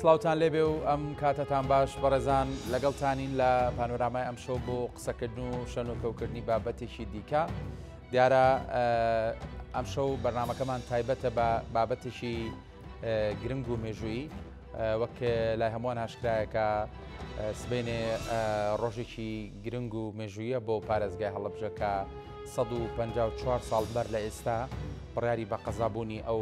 سڵاوتان لێبێ و ئەم کاتەتان باش بەڕێزان لەگەڵتانین لە پانۆرامای ئەم شەو بۆ قسەکردن و شەنۆکەوتنی بابەتێکی دیکە. دیارە ئەم شەو بەرنامەکەمان تایبەتە بە بابەتێکی گرنگ و مێژووی، وەک لای هەمووان هاشکرایەکە سبەینێ ڕۆژێکی گرنگ و مێژوویە بۆ پارێزگای هەڵەبجە کە 154 ساڵ بەر لە ئێستا بڕیاری بە قەزابوونی ئەو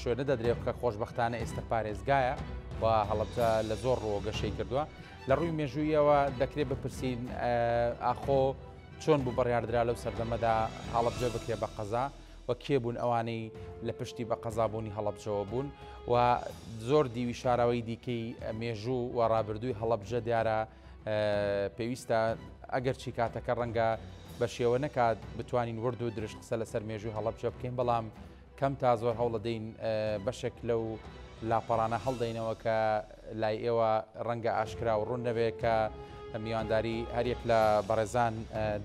شوێنە دەدرێت کە خۆشببختانە ئێستا پارێزگایە و هەڵەبجە لە زۆر ڕۆ گەشەی کردووە. لە ڕووی مێژوویەوە دەکرێت بپرسین ئاخۆ چۆن بوو بڕیاردرا لەو سەردەمەدا هەڵەبجە بکرێت بە قەزا و کێ بوون ئەوانەی لە پشتی بە قەزابوونی هەڵەبجەوە بوون و زۆر دیوی شاراوەی دیکەی مێژوو و ڕابردووی هەڵەبجە دیارە پێویستە ئەگەر چی کاتەکە ڕەنگە بە شێوە نەکات بتوانین ورد و درشت قسە لەسەر مێژووی هەڵەبجە بکەین، بەڵام کەم تا زۆر هەوڵەدەین بەشێک لەو لاپەڕانە هەڵدەینەوە کە لای ئێوە ڕەنگە ئاشکرا و ڕوون نەبێت کە میوانداری هەریەک لە بەڕێزان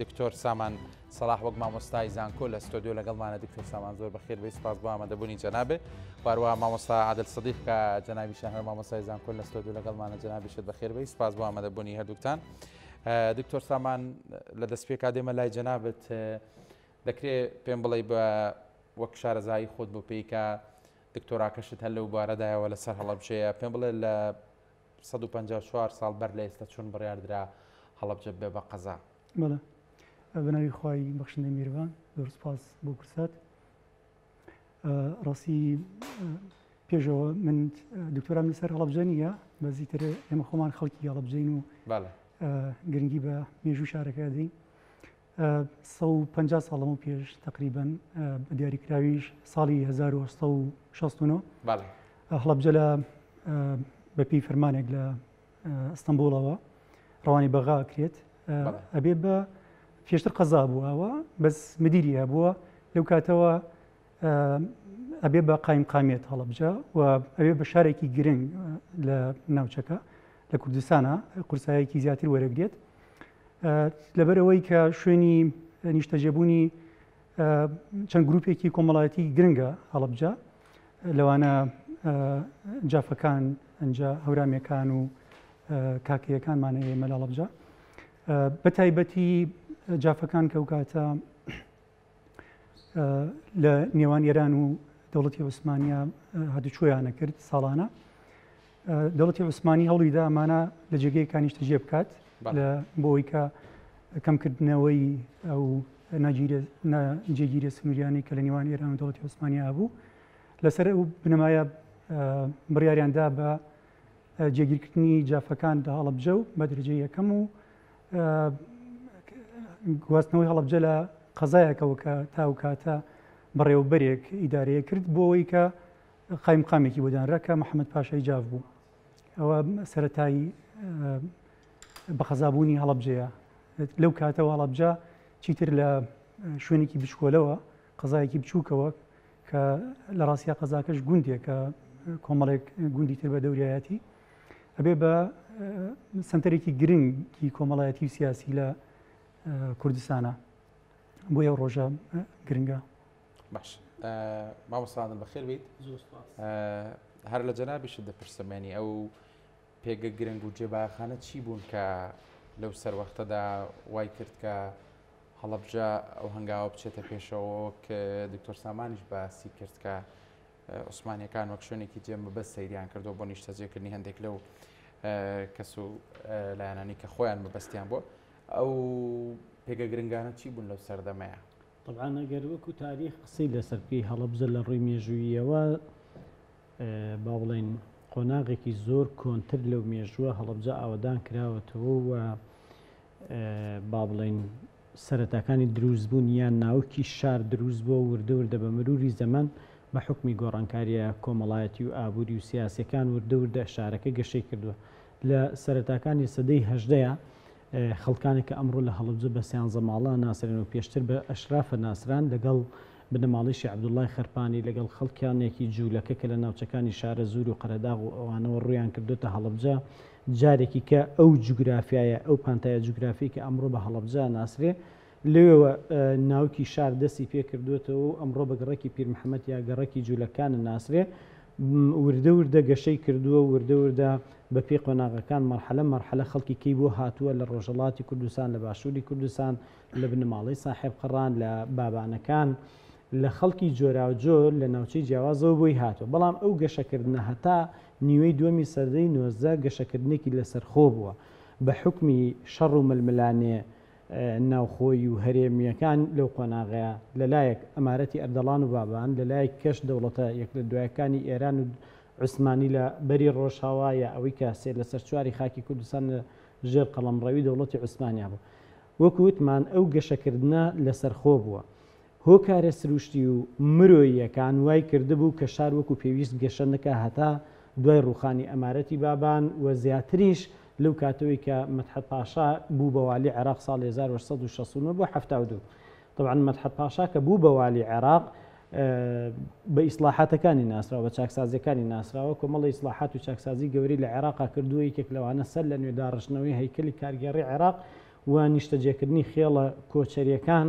دکتۆر سامان سەلاح وەک مامۆستای زانکۆ لە ستۆدیۆ لەگەڵمانە. دکتۆر سامان زۆر بەخێر بێ، سپاس بۆ ئامادەبوونی جەنابێ. هەروەها مامۆستا عادل سەدیق کە جەنابیشیان هەر مامۆستای زانکۆ لە ستۆدیۆ لەگەڵمانە، جەنابیشت بەخێر بێ، سپاس بۆ ئامادەبوونی هەردووکتان. دکتۆر سامان لە دەستپێکا دێمە لای جەنابێت، دەکرێت پێم بڵێ بە وەک شارەزایی خۆت بۆ پێیکە دکتۆراکەشت هەر لەو بارەدایەوە لەسەر هەڵەبجەیە، پێم بڵێ لە 154 ساڵ بەر لە ئێستا چۆن بڕیاردرا هەڵەبجە بێ بە قەزا؟ بەڵێ، بەناوی خوای بەخشندەی میروان، زۆر سپاس بۆ کورسات. ڕاستی پێشەوە من دکتۆرام لەسەر هەڵەبجە نییە، بەزیتر ئێمە خۆمان خەڵکی هەڵەبجەین و گرنگی بە مێژوو شارەکە دەین. 150 ساڵەمە پێش تقریبان بە دیاریکراویش ساڵی 1869 هەڵەبجە لە بەپی فەرمانێک لە ئەستەمبوڵەوە ڕەوانی بەغا کرێت، ئەبێ بە پێشتر قەزا بووەوە بەس مدیری هەبووە لەو کاتەوە ئەبێ بە قایمقامێت هەڵەبجە و ئەبێ بە شارێکی گرنگ لە ناوچەکە لە کوردستانە قورسایەکی زیاتر وەرەگرێت، لەبەرەوەی کە شوێنی نیشتەجێبوونی چەند گروپێکی کۆمەڵایەتی گرنگە هەڵەبجە، لەوانە جافەکان، ئەنجا هەورامیەکان و کاکەیەکانمانە ئێمە لە هەڵەبجە، بە تایبەتی جافەکان کە ئەو کاتە لە نێوان ئێران و دەوڵەتی عوسمانیا هاتوچۆیانە کرد ساڵانە. دەوڵەتی عوسمانی هەوڵیدا ئەمانە لە جێگەیەکان نیشتەجێ بکات بۆی کە کەمکردنەوەی ئەو جێگیرە سنووریانی کە لە نێوان ئێران و دەوڵەتی عوسمانیا هەبوو، لەسەر ئەو بنەمایە بڕیاریاندا بە جێگیرکردنی جافەکان لە هەڵەبجە و بە دەرەجەی یەکەم و گواستنەوەی هەڵەبجە لە قەزایەکەوە کە تاو کاتە بەڕێوەبەرێک ئیدارەیە کرد بۆ ئەوەی کە قایمقامێکی بۆدانرا کە محەممەد پاشای جاف بوو. ئەوە سەرەتایی بە قەزابوونی هەڵەبجەیە. لەو کاتەوە هەڵەبجە چیتر لە شوێنێکی بچکۆلەوە قەزایەکی بچووکەوە کە لە ڕاستیا قەزاکەش گوندێکە کۆمەڵێک گوندی تر بە دەوریایەتی، ئەبێ بە سنتەرێکی گرنگی کۆمەڵایەتی و سیاسی لە کوردستانە، بۆ ئەو ڕۆژە گرنگە. باش، مامۆستا بەخێر بیت. هەر لە جەنابیشت دەپرسەمێنی ئەو پێگە گرنگ و جێباخانە چی بوون کە لەو سەروەختەدا وای کرد کە هەڵەبجە ئەو هەنگاوە بچێتە پێشەوە کە دکتۆر سامانیش باسی کرد کە عوسمانیەکان وەک شوێنێکی جێمە بەس سەیریان کردو بۆ نیشتەجێکردنی هەندێک لەو کەس و لایەنانی کە خۆیان بەبەستیان بووە، ئەو پێگە گرنگانە چی بوون لەو سەردەمەیە؟ طبعاً ئەگەر وەکو تاریخ قسەی لەسەر پێی هەڵەبجە لە ڕووی مێژوویەوە با بڵێن قۆناغێکی زۆر کۆنتر لەو مێژووە هەڵەبجە ئاوەدان کراوەتەوە و با بڵێن سەرەتاکانی دروستبوون یان ناوکی شار دروست بۆ وردەوردە بە مروری زەمان بە حکمی گۆڕانکاریە کۆمەڵایەتی و ئابووری و سیاسەکان وردەوردە شارەکە گەشەی کردووە. لە سەرەتاکانی سەدەی هەژدەیە خەڵکانێک کە ئەمڕۆ لە هەڵەبجە بە سیانزە ماڵە ناسرێن و پێشتر بە ئەشرافە ناسران لەگەڵ بنەماڵیشی عەبدوڵڵای خەرپانی لەگەڵ خەڵکیانێکی جوولەکە کە لە ناوچەکانی شارە زور و قەرەداغ و ئەوانەوە ڕویان کردوتە هەڵەبجە، جارێکی کە ئەو جوگرافیایە ئەو پانتایە جوگرافی کە ئەمڕۆ بە هەڵەبجە ناسرێ لێوە ناوکی شار دەستی پێ کردوێتەوە و ئەمڕۆ بە گەڕێکی پیر محەممەد یا گەڕێکی جوولەکانە ناسرێ وردە وردە گەشەی کردووە وردە وردە بە پێی قۆناغەکان مەرحەلە خەڵکی کەی بۆ هاتووە لە ڕۆژهەڵاتی کوردستان لە باشووری کوردستان لە بنەماڵەی ساحێب قەڕان لە بابانەکان لە خەڵکی جۆراوجۆر لە ناوچەی جیاوازەوە بۆی هاتووە بەڵام ئەو گەشەکردنە هەتا نیوەی دووەمی سەردەی 19 گەشەکردنێکی لەسەرخۆ بووە بە حکمی شەڕ و ململانێ ناوخۆی و هەرێمیەکان لەو قۆناغەیە لەلایەک ئەمارەتی ئەردەڵان و بابان لەلایەک کەش دەوڵەتە یەک لە دوایەکانی ئێران و عوسمانی لە بەری ڕۆژهاوایە ئەوەی کە سێر لەسەر چواری خاکی کوردستان لە ژێر قەڵەمڕەوی دەوڵەتی عوسمانیا بوو وەکو وتمان ئەو گەشەکردنە لەسەرخۆ بووە هۆکارە سروشتی و مرۆییەکان وای کردبوو کە شار وەکو پێویست گەشە نەکە هەتا دوای ڕوخانی ئەمارەتی بابان و زیاتریش لەو کاتەوەی کە مەدحەت پاشا بوو بە والی عێراق ساڵی 1969 بۆ 72 طبعا مەدحەت پاشا کە بوو بە والی عێراق بە ئیسلاحاتەکانی ناسراوە بە چاکسازیەکانی ناسراوە کۆمەڵی ئیسلاحات و چاکسازی گەوری لە عێراقا کردووە یەکێک لەوانە سەر لە نوێ داڕشتنەوەی هەیکەلی کارگێڕی عێراق و نیشتەجێکردنی خێڵە کۆچەریەکان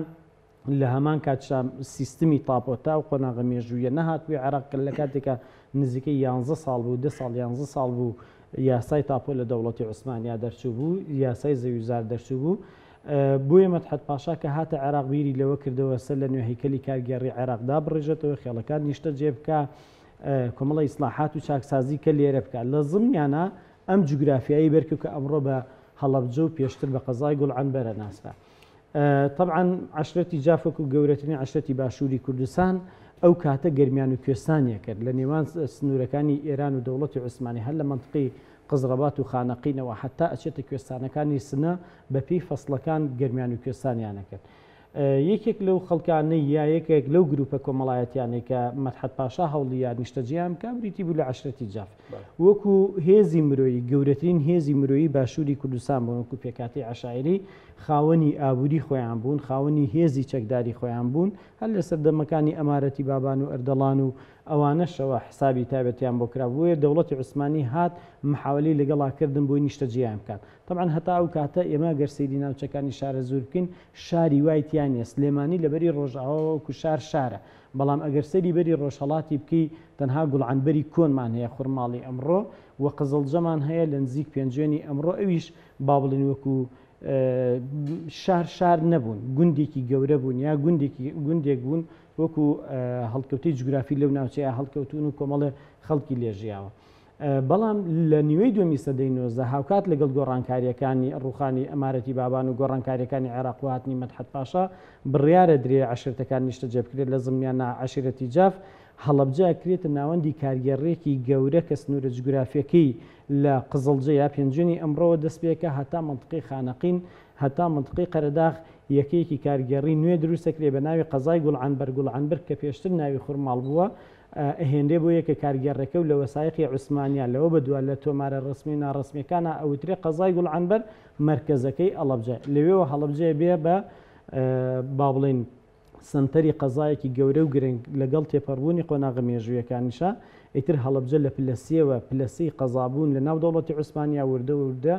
لە هەمان کاتشا سیستمی تاپۆتا و قۆناغە مێژوویە نەهاتووی عێراق لە کاتێکە نزیکەی 11 ساڵ بوو 10 ساڵ 11 ساڵ بوو یاسای تاپۆ لە دەوڵەتی عوسمانیا دەرچوو بوو یاسای زەویزار دەرچوو بوو بۆیە مەدحەت پاشا کە هاتە عێراق بیری لەوە کردەوە سەر لە نوێ هەیکەلی کارگێڕی عێراقدا بڕێژێتەوە خێڵەکان نیشتە جێ بکە کۆمەڵی ئیسلاحات و چاکسازی کە لێرە بکە لە زمانیانە ئەم جوگرافیایی بەرکە کە ئەمڕۆ بە هەڵەبجە و پێشتر بە قەزای گوڵعنبەرە ناسرا طبعا عشرەتی جافک و گەورەترین عشرەتی باشووری کوردستان ئەو کاتە گەرمیان و کوێستانیە کرد لە نێوان سنوورەکانی ئێران و دەوڵەتی عوسمانی هەر لە منطقی قزڕەبات و خانەقینەوە حتا ئەچێتە کوێستانەکانی سنە بەپێی فەسڵەکان گەرمیان و کوێستانیانە کرد یەکێک لەو خەڵکانەی یا یەکێک لەو گروپە کۆمەڵایەتیانێک کە مەدحەت پاشا هەوڵیان نیشتەجییان بکە بریتی بوو لە عشرەتی جاف وەکو هێزی مرۆیی گەورەترین هێزی مرۆیی باشووری کوردستان بوون وەکو پێکاتی عەشایری خاوەنی ئابووری خۆیان بوون خاوەنی هێزی چەکداری خۆیان بوون هەر لە سەردەمەکانی ئەمارەتی بابان و ئەردەڵان و ئەوانەشەوە حسابی تایبەتیان بۆ کرابووە دەوڵەتی عوسمانی هات محاوەلەی لەگەڵاکردن بۆی نیشتەجییان بکات طبعا هەتا ئەو کاتە ئێمە گەر سەیری ناوچەکانی شارە زۆر بکەین شاری وایتیان نیە سلێمانی لەبەری ڕۆژئاوا وەکو شارە بەڵام ئەگەر سەری بەری ڕۆژهەڵاتی بکەی تەنها گوڵعنبەری کۆنمان هەیە خوڕماڵی ئەمڕۆ و قزڵجەمان هەیە لە نزیک پێنجێنی ئەمڕۆ ئەویش با بڵین وەکو شار نەبوون گوندێکی گەورە بوون یا گوندێک بوون وەکو هەڵکەوتی جوگرافی لەو ناوچەیە هەڵکەوتون و کۆمەڵێ خەڵکی لێژیاوە بەڵام لە نیوەی دووەمی سەدەی 19 هاوکات لەگەڵ گۆڕانکاریەکانی ڕوخانی ئەمارەتی بابان و گۆڕانکاریەکانی عێراق و هاتنی مەدحەت پاشا بڕیارە درێ عشرەتەکان نیشتەجێ بکرێت لە زمانیانە عەشیرەتی جاف هەڵەبجە کرێتە ناوەندی کارگێڕێکی گەورە کە سنوورە جوگرافیەکەی لە قزڵجە یا پێنجێنی ئەمڕۆوە دەست پێکە هەتا منطقەی خانەقین هەتا منطقەی قەرەداغ یەکەیەکی کارگێڕی نوێ دروستەکرێ بە ناوی قەزای گوڵعنبەر کە پێشتر ناوی خوڕماڵ بووە ئەهێندێ بۆ یەکە کارگێڕەکە و لە وەسایقی عوسمانیا لەوە بەدووە لە تۆمارە ڕسمی و ناڕسمیەکانە ئەوترێ قەزای گوڵعنبەر مرکزەکەی ئەڵەبجە لەوێەوە هەڵەبجە بێ بە با بڵێن سنتەری قەزایەکی گەورە و گرنگ لەگەڵ تێپەڕبوونی قۆناغە مێژوویەکانیشە ئیتر هەڵەبجە لە پلەسیەوە پلەسی قەزابوون لە ناو دەوڵەتی عوسمانیا وردە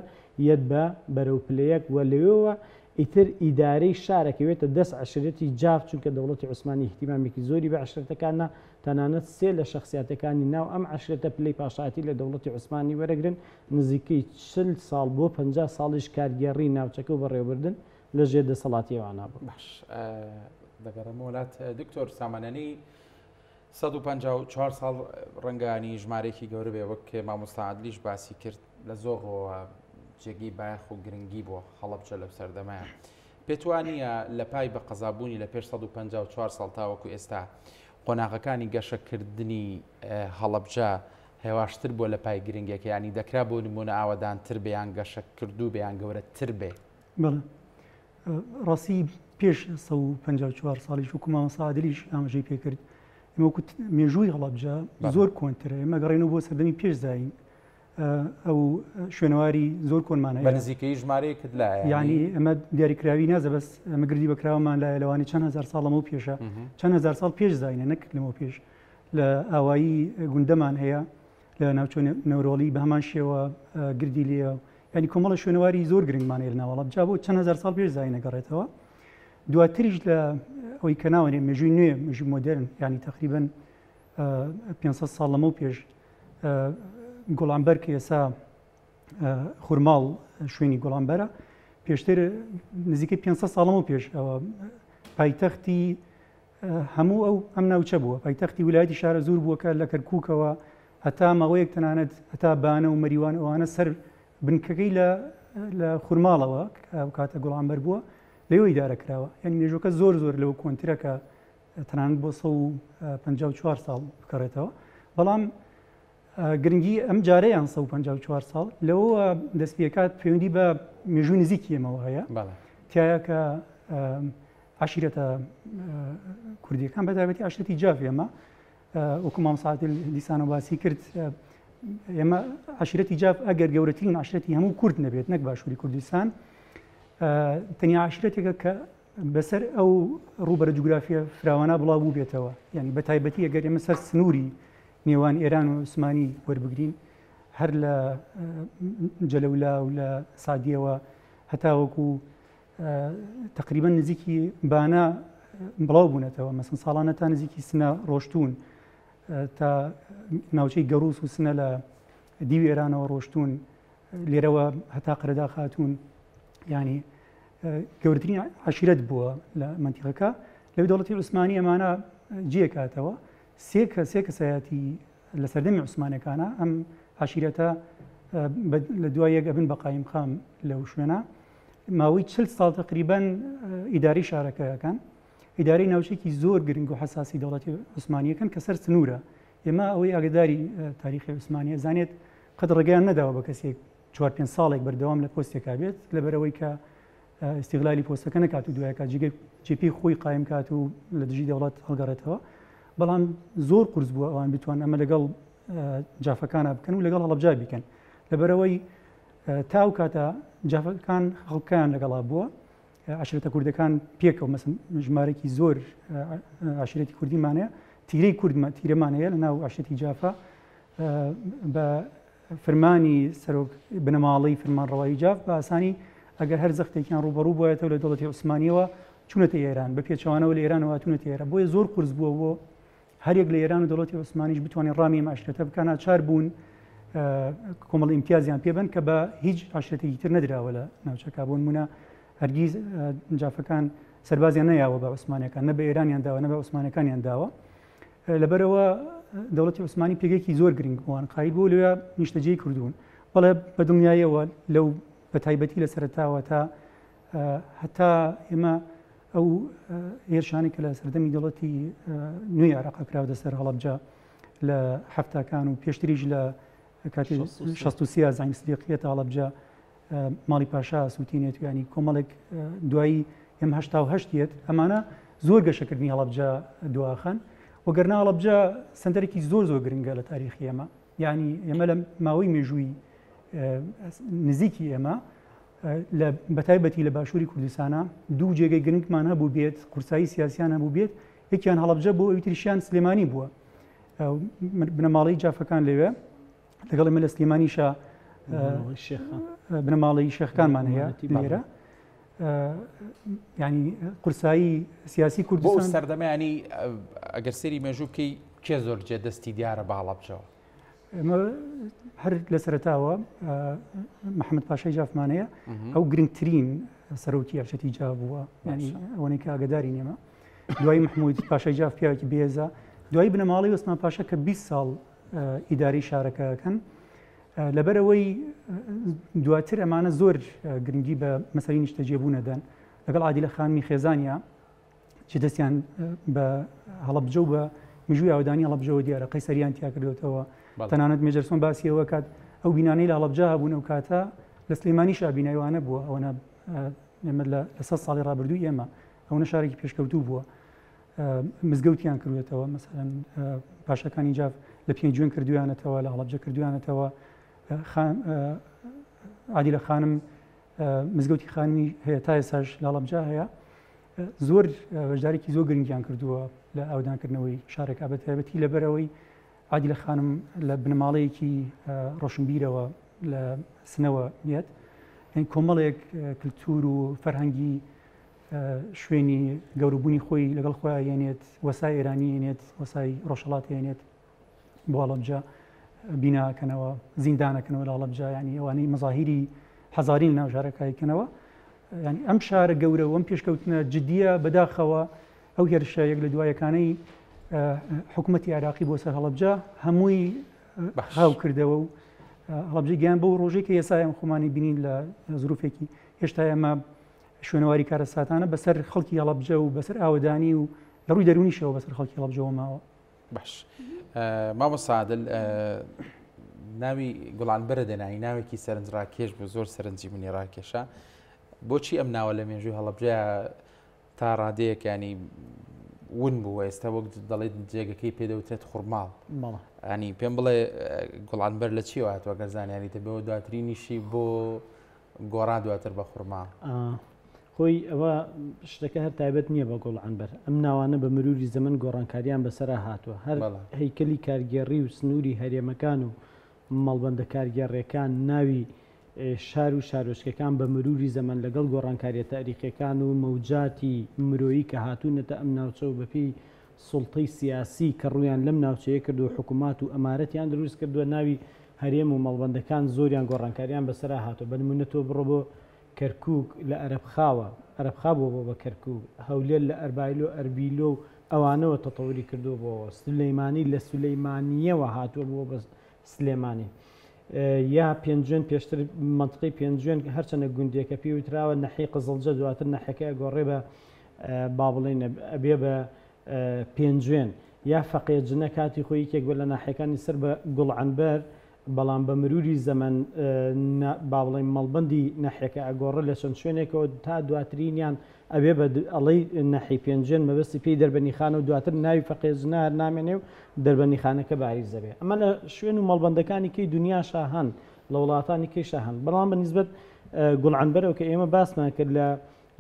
یەت بە بەرەو پلەیەک و لەوێەوە ئیتر ئیدارەی شارەکەوێتە دەست عشرەتی جاف چونکە دەوڵەتی عوسمانی احتیمامێکی زۆری بە عشرەتەکانە تەنانەت سێ لە شخصیاتەکانی ناو ئەم عشرەتە پلەی پاشایەتی لە دەوڵەتی عوسمانی وەرەگرن نزیکەی 40 ساڵ بۆ 50 ساڵیش کارگێڕی ناوچەکە و بەڕێوەبردن لە ژێر دەسەڵاتیەوانە بوو. باش دەگەڕێمە وڵات دکتۆر سامانەنی 154 ساڵ ڕەنگانی ژمارێکی گەورە بێ وەک مامۆستا عادلیش باسی کرد لە زۆرەوە جێگی بایەخ و گرنگی بۆ هەڵەبجە لە سەردەمایە پێت وانییە لە پای بە قەزابوونی لە پێش 154 ساڵ تاوەکو ئێستا قۆناغەکانی گەشەکردنی هەڵەبجە هێواشتر بۆ لە پای گرنگێک ینی دەکرا بۆ نمونە ئاوەدانتر بێیان گەشەکردو بێیان گەورەتر بێ بەڵێ ڕاستی پێش 154 ساڵی وەکو مامۆستا عادلیش ئاماژەی پێکرد ئێمە وەکو مێژووی هەڵەبجە زۆر کۆنترە ئێمە گەڕێنەوە بۆ سەردەمی پێش زاین ئەو شوێنەواری زۆر کۆنمان هەیە بە نزیکەی ژمارەیەکت لایە یعنی ئەمە دیاریکراوی نازە بەس ئەمە گردی بەکراوەمان لایە لەوانی چەند هەزار ساڵ لەمەوە پێشە چەند هەزار ساڵ پێش زاینە نەک لەمەوە پێش لە ئاوایی گوندەمان هەیە لە ناوچە نەورۆڵی بە هەمان شێوە گردی لێە ینی کۆمەڵە شوێنەواری زۆر گرنگمان هەیە لەناو هەڵەبجە بۆ چەند هەزار ساڵ پێش زاینە گەڕێتەوە دواتریش لە ئەوەی کە ناوەنێ مێژووی نوێ مێژووی مۆدرن ینی تقریباً 500 ساڵ لەمە و پێش گۆڵامبەر کە ئێستا خورماڵ شوێنی گۆڵامبەرە پێشتر نزیکەی 500 ساڵەمە و پێش ئەوە پایتەختی هەموو ئەم ناوچە بووە پایتەختی ویلایەتی شارە زوور بووە کە لە کەرکووکەوە هەتا ماوەیەک تەنانەت هەتا بانە و مەریوان ئەوانە سەر بنکەکەی لە خورماڵەوە کاتە گۆڵامبەر بووە لەوەی دارەکراوە یعنی مێژوەکە زۆر لەوە کۆنترە کە تەنانەت بۆ 154 ساڵ بکەڕێتەوە بەڵام گرنگی ئەم جارەیان 154 ساڵ لەوە دەست پێکات پەیوەندی بە مێژووی نزیکی ئێمەوە هەیە تایە کە عشیرەتە کوردیەکان بەتایبەتی عشرەتی جاف ئێمە وەکو مام ساعتیل دیسانە باسی کرد ئێمە عشرەتی جاف ئەگەر گەورەترین عشرەتی هەموو کورد نەبێت نەک باشووری کوردستان تەنیا عشرەتێکە کە بەسەر ئەو ڕوبەرە جوگرافیە فراوانە بڵاو بوو بێتەوە یعنی بەتایبەتی ئەگەر ئێمە سەر سنووری نێوان ئێران و عوسمانی وەربگرین هەر لە جەلەولا و لە سادیەوە هەتا وەکو تقریبا نزیکی بانە بڵاو بوونەتەوە مەسن ساڵانە تا نزیکی سنە ڕۆشتون تا ناوچەی گەڕوس و سنە لە دیوی ئێرانەوە ڕۆشتون لێرەوە هەتا قەرەدا خاتون ینی گەورەترین عشیرەت بووە لە منتیقەکە لەوەی دەوڵەتی عوسمانی ئەمانە جێکاتەوە سێ کەسایەتی لە سەردەمی عوسمانەکانە ئەم عشیرەتە لە دوای یەک ئەبن بە قایم خام لەو شوێنە ماوەی 40 ساڵ تقریبان ئیداری شارەکەیەکان ئیداری ناوچێکی زۆر گرنگ و حساسی دەوڵەتی عوسمانیەکەن کە سەر سنوورە ئێمە ئەوەی ئاگداری تاریخی عوسمانیە زانێت قەت ڕێگەیان نەداوە بە کەسێک 4-5 ساڵێک بەردەوام لە پۆستێکا بێت لەبەرەوەی کە استیغلالی پۆستەکە نەکات و دوایە کات جێپی خۆی قایم کات و لە دژی دەوڵەت هەڵگەڕێتەوە بەڵام زۆر قورس بووە ئەوان بتوان ئەمە لەگەڵ جافەکانە بکەن و لەگەڵ هەڵەبجا بیکەن لەبەرەوەی تاو کاتە جافەکان خەڵکیان لەگەڵا بووە عشرەتە کوردەکان پێکەوە مەسن ژمارەی زۆر عشرەتی کوردیمانەیە تیرەی تیرەمانەیە لە ناو عشرەتی جافە بە فەرمانی سەرۆک بنەماڵەی فەرمانڕەوایی جاف بە ئاسانی ئەگەر هەر زەختێکیان ڕوبەڕوو بۆیەوە لە دەوڵەتی عوسمانیەوە چوونەتە ئێران بە پێچەوانەوە لە ئێرانەوە هاتوونەتە ئێرە بۆیە زۆر قورس بووە بۆ هەرێک لە ئێران و دەوڵەتی عوسمانیش بتوانێت ڕامی ئەم عشرەتە بکەن ناچار بوون کۆمەڵ ئیمتیازیان پێبن کە بە هیچ عشرەتێکی تر نەدراوە لە ناوچەکە بۆ نمونە هەرگیز جافەکان سەربازیان نەیاوە بە عوسمانەکان نە بە ئێرانیان داوە نە بە عوسمانەکانیان داوە لەبەرەوە دەوڵەتی عوسمانی پێگەیەکی زۆر گرنگ بووان قایل بوو لەوێ نیشتەجێی کردوون بەڵێ بە دڵنیاییەوە لەو بە تایبەتی لە سەرەتاوە تا هەتا ئێمە ئەو هێرشانی کە لە سەردەمی دەوڵەتی نوێی عێراق کراوە سەر هەڵەبجە لە هەفتاکان و پێشتریش لە کاتی 63 زعیم سدیقیەتە هەڵەبجە ماڵی پاشا سووتینێت ینی کۆمەڵێک دوایی ئێمە 88 ئەمانە زۆر گەشەکردنی هەڵەبجە دواخەن وەگەرنا هەڵەبجە سنتەرێکی زۆر گرنگە لە تاریخی ئێمە یعنی ئێمە لە ماوەی مێژووی نزیکی ئێمە لە بەتایبەتی لە باشووری کوردستانە دوو جێگەی گرنگمان هەبوو بێت قورسایی سیاسیان هەبوو بێت یەکیان هەڵەبجە بۆ ئەوی تریشیان سلێمانی بووە بنەماڵەی جافەکان لەوێ لەگەڵ ئێمە لە سلێمانیشە بنەماڵەی شێخەکانمان هەیە لێرە ینی قورسایی سیاسی کوردستان بۆ سەردەمەیانی ئەگەر سەری مێژوو بکەی کێ زۆر جێ دەستی دیارە بە هەڵەبجەوە ئەمە هەر لە سەرەتاوە محەممەد پاشای جافمانەیە ئەو گرنگترین سەرۆکی عشرەتی جاف بووە ینی ئەوەی کە ئاگداری نێمە دوای محمود پاشای جاف پیاوێکی بێزە دوای بنەماڵی وسمان پاشا کە 20 ساڵ ئیداری شارەکەکەن لەبەرەوەی دواتر ئەمانە زۆر گرنگی بە مەسەلەی نیشتەجێبوو نەدەن لەگەڵ عادیلە خانمی خێزانیا چ دەستیان بە هەڵەبجە و بە مژووی ئاودانی هەڵەبجەوە دیارە قەیسەریان تیا کردوێتەوە تەنانەت مێجەرسۆن باسیەوە کات ئەو بینانەی لە هەڵەبجە هەبوون ئەو کاتە لە سلێمانیشا بینایوانە بووە ئەوەنە ئێمە لە 100 ساڵی ڕابردووی ئێمە ئەوەنە شارێکی پێشکەوتوو بووە مزگەوتیان کردوێتەوە مەسەلەن پاشەکانی جاف لە پێنج جوێن کردویانەتەوە لە هەڵەبجە کردویانەتەوە عادیلە خانم مزگەوتی خانمی هەیە تا ئێساش لە هەڵەبجە هەیە زۆر بەشدارێکی زۆر گرنگیان کردووە لە ئاودانکردنەوەی شارێکا بە تایبەتی لەبەرەوەی عادیلە خانم لە بنەماڵەیەکی ڕۆشنبیرەوە لە سنەوە نیەت یعنی کۆمەڵێک کلتور و فەرهەنگی شوێنی گەورەبوونی خۆی لەگەڵ خۆیان هێنێت وەسای ئێرانی هێنێت وەسای ڕۆژهەڵات هێنێت بۆ هەڵەبجە بیناکەنەوە زیندانەکەنەوە لە هەڵەبجە ینی ئەوانەی مەزاهیری حەزارین ناو ژارەکەیکەنەوە ینی ئەم شارە گەورە و ئەم پێشکەوتنە جددیە بەداخەوە ئەو هێرشە یەک لە دوایەکانەی حکوومەتی عراقی بۆ سەر هەڵەبجە هەمووی خاو کردەوە و هەڵەبجە گیان بەو ڕۆژێک کە ئێستا ئەم خۆمانی بینین لە زروفێکی هێشتا ئێمە شوێنەواری کارەساتانە بەسەر خەڵکی هەڵەبجە و بەسەر ئاوەدانی و لە ڕووی دەرونیشەوە بەسەر خەڵکی هەڵەبجەوە ماوە. باش مامۆستا عادل ناوی گوڵانبەرە دێنایی ناوێکی سەرنجڕاکێش بۆ زۆر سەرنجی منی ڕاکێشە بۆچی ئەم ناوە لە مێژووی هەڵەبجە تا ڕادەیەک ینی ون بوو ئێستا وەک دەڵێت جێگەکەی پێدەوترێت خوڕماڵ ینی پێم بڵێ گوڵانبەر لە چی هاتووە گەرزانیانی دەبێەوە دواترینیشی بۆ گۆڕا دواتر بە خوڕماڵ خۆی ئەوە شتەکە هەر تایبەت نییە بە گوڵعنبەر ئەم ناوانە بە مروری زەمن گۆڕانکاریان بەسەرا هاتووە هەر هەیکەلی کارگێڕی و سنووری هەرێمەکان و مەڵبەندە کارگێڕیەکان ناوی شار و شارۆچکەکان بە مروری زەمن لەگەڵ گۆڕانکاریە تاریخیەکان و مەوجاتی مرۆیی کە هاتوونەتە ئەم ناوچە و بەپێی سوڵتەی سیاسی کە ڕویان لەم ناوچەیە کردو و حکوومات و ئەمارەتیان دروست کردووە ناوی هەرێم و مەڵبەندەکان زۆریان گۆڕانکاریان بەسەرا هاتووە بە نمونە تۆ بڕۆ بۆ کەرکووک لە ئەرەبخا بۆ بە کەرکووک هەولێر لە ئەربایلۆ ئەربیلۆ و ئەوانەوە تەتەوری کردو بۆەوە سلەیمانی لە سولەیمانیەوە هاتووە بۆ بە سلێمانی یا پێنجێن پێشتر منطقی پێنجێن هەرچەنە گوندێکە پێوتراوە نەحی قزڵجە دواتر نەحەکەی گۆڕێ بە با بڵێن ئەبێ بە پێنجێن یا فەقێجنە کاتی خۆی یەکێک بە لە ناحەکانی سەر بە گوڵعنبەر بەڵام بە مروری زەمن با بڵێن مەڵبەندی نەحەکە ئەگۆڕە لە چەند شوێنێکەوە تا دواترینیان ئەبێ بە ئەڵەی نەحی پێنجێن مەبەستی پێی دەربەنیخانە و دواتر ناوی فەقێجنە هەر نامێنێ و دەربەنیخانەکە باریز دەبێت ئەمە لە شوێن و مەڵبەندەکانی کەی دنیاشا هەن لە وڵاتانی کەیشا هەن بەڵام بەنسبەت گوڵعنبەرەوە کە ئێمە باسمان کرد لە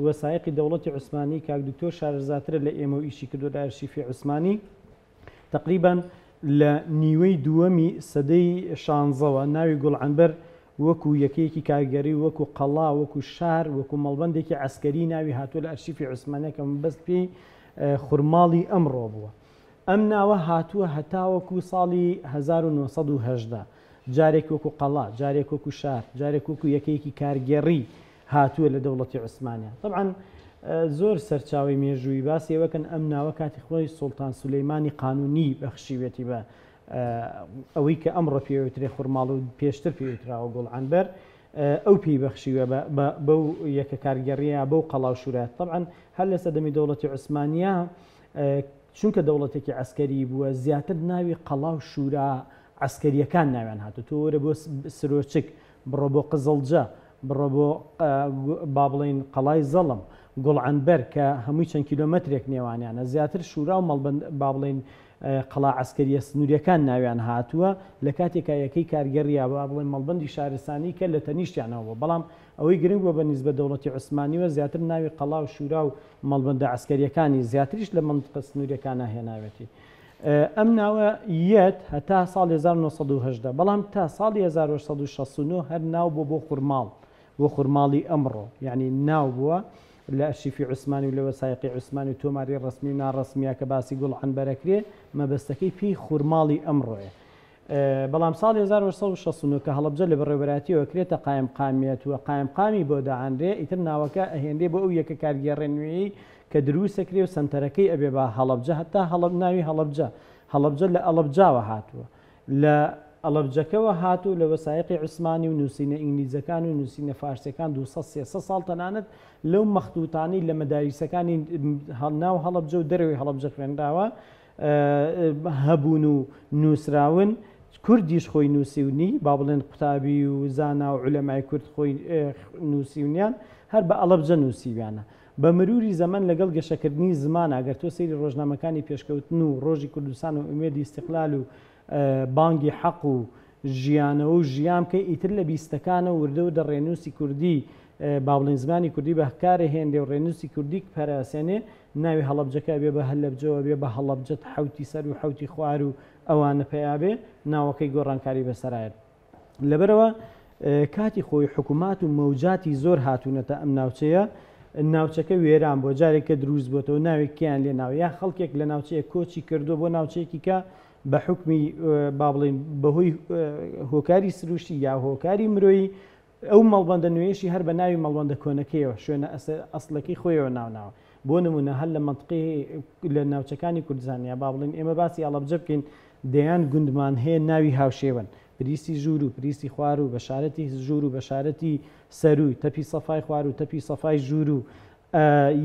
وەسایقی دەوڵەتی عوسمانی کاک دکتۆر شارەزاترە لە ئێمە و ئیشی کردو لە ئەرشیفی عوسمانی تقریبا لە نیوەی دووەمی سەدەی شانزەوە ناوی گوڵعنبەر وەکو یەکەیەکی کارگەری وەکو قەڵا وەکو شار وەکو مەڵبەندێکی عسکەری ناوی هاتووە لە ئەرشیفی عوسمانیەکە بەست پێی خوڕماڵی ئەمڕۆ بووە ئەم ناوە هاتووە هەتاوەکو ساڵی 1970 جارێک وەکو قەڵا جارێک وەکو شار جارێک وەکو یەکەیەکی کارگێڕی هاتووە لە دەوڵەتی عوسمانیە طبعا زۆر سەرچاوی مێژووی باسی ئەوەکەن ئەم ناوە کاتی خۆی سوڵتان سولەیمانی قانونی بەخشیوێتی بە ئەوەی کە ئەمڕۆ پێوترێ خوڕماڵ و پێشتر پێوتراوە گوڵعنبەر ئەو پێی بەخشیوە بەو یەکە کارگەڕیە بەو قەڵا و شورات طبعا هەر لە سەدەمی دەوڵەتی عوسمانیە چونکە دەوڵەتێکی عسکەری بووە زیاتر ناوی قەڵا و شورا عسکەریەکان ناویان هاتو تۆ وەرە بۆ سرۆچک بڕۆ بۆ قزڵجە بڕۆ بۆ با بڵێن قەڵای زەڵم گوڵعنبەر کە هەمووی چەند کیلۆمەترێک نێوانیانە زیاتر شورا و مەڵبەند با بڵێن قەڵا عسکەریە سنووریەکان ناویان هاتووە لە کاتێکا یەکەی کارگەڕیا با بڵێن مەڵبەندی شارستانی کە لە تەنیشتیانەوە بەڵام ئەوەی گرنگ بووە بە نیسبەت دەوڵەتی عوسمانیوە زیاتر ناوی قەڵا و شورا و مەڵبەندە عسکەریەکانی زیاتریش لە منطقە سنووریەکانە هێناوێتی ئەم ناوە یەت هەتا ساڵی 1970 بەڵام تا ساڵی 1969 هەر ناو بۆ خوڕماڵ بۆ خوڕماڵی ئەمڕۆ یعنی ناو بووە لە ئەرشیفی عوسمانی و لە وەسایقی عوسمانی و تۆماری ڕسمی و ناڕسمیە کە باسی گوڵعنبەرەکرێ مەبەستەکەی پێی خوڕماڵی ئەمڕۆیە بەڵام ساڵی 1969 کە هەڵەبجە لە بەڕێوەبەراتیەوە کرێتە قایم قامیەت وە قایم قامی بۆ داهاندرێ ئیتر ناوەکە ئەهێنرێ بۆ ئەو یەکە کارگێڕێ نوێیی کە دروستەکرێ و سنتەرەکەی ئەبێ بە هەڵەبجە هەتا ناوی هەڵەبجە لە ئەڵەبجاوە هاتووە لە ئەڵەبجەکەەوە هاتوو لە وەسایقی عوسمانی و نووسینە ئینگلیزەکان و نووسینە فارسیەکان 200 ساڵ تەنانەت لەو مەختوتانی لە مەداریسەکانی ناو هەڵەبجە و دەرەوەی هەڵەبجە خوێندراوە هەبوون و نووسراون کوردیش خۆی نووسیونی با بڵێن قوتابی و زانا و عولەمای کورد خۆی نووسیونیان هەر بە ئەڵەبجە نووسیویانە بە مروری زەمن لەگەڵ گەشەکردنی زمان ئەگەر تۆ سەیری ڕۆژنامەکانی پێشکەوتن و ڕۆژی کوردستان و ئومێدی استقلال و بانگی حەق و ژیانەوە و ژیان کە ئیتر لە بیستەکانە وردە و دەڕێنووسی کوردی با بڵێن زمانی کوردی بەکارە هێندێ و ڕێنووسی کوردی پەراسێنێ ناوی هەڵەبجەکە بێ بە هەلەبجەوە بێ بە هەڵەبجەت حوتی سەر و حوتی خوار و ئەوانە پێیابێ ناوەکەی گۆڕانکاری بەسەرایەت لەبەرەوە کاتی خۆی حکوومات و مەوجاتی زۆر هاتوونەتە ئەم ناوچەیە ناوچەکە وێران بۆ جارێککە دروست بۆتەوە ناوێکیان لێ ناوە یا خەڵکێک لە ناوچەیە کۆچی کردو بۆ ناوچەیەکی کە بە حکمی با بڵێن بەهۆی هۆکاری سروشتی یا هۆکاری مرۆیی ئەو مەڵبەندە نوێشی هەر بە ناوی مەڵبەندە کۆنەکەیەوە شوێنە ئەسڵەکەی خۆیەوە ناوناوە بۆ نمونە هەر لە منطقی لە ناوچەکانی کوردستانیا با بڵێن ئێمە باسی ئەڵەبجە بکەین دەیان گوندمان هەیە ناوی هاوشێوەن پریسی ژوور و پریسی خوار و بەشارەتی ژوور و بەشارەتی سەروی تەپی سەفای خوار و تەپی سەفای ژوور و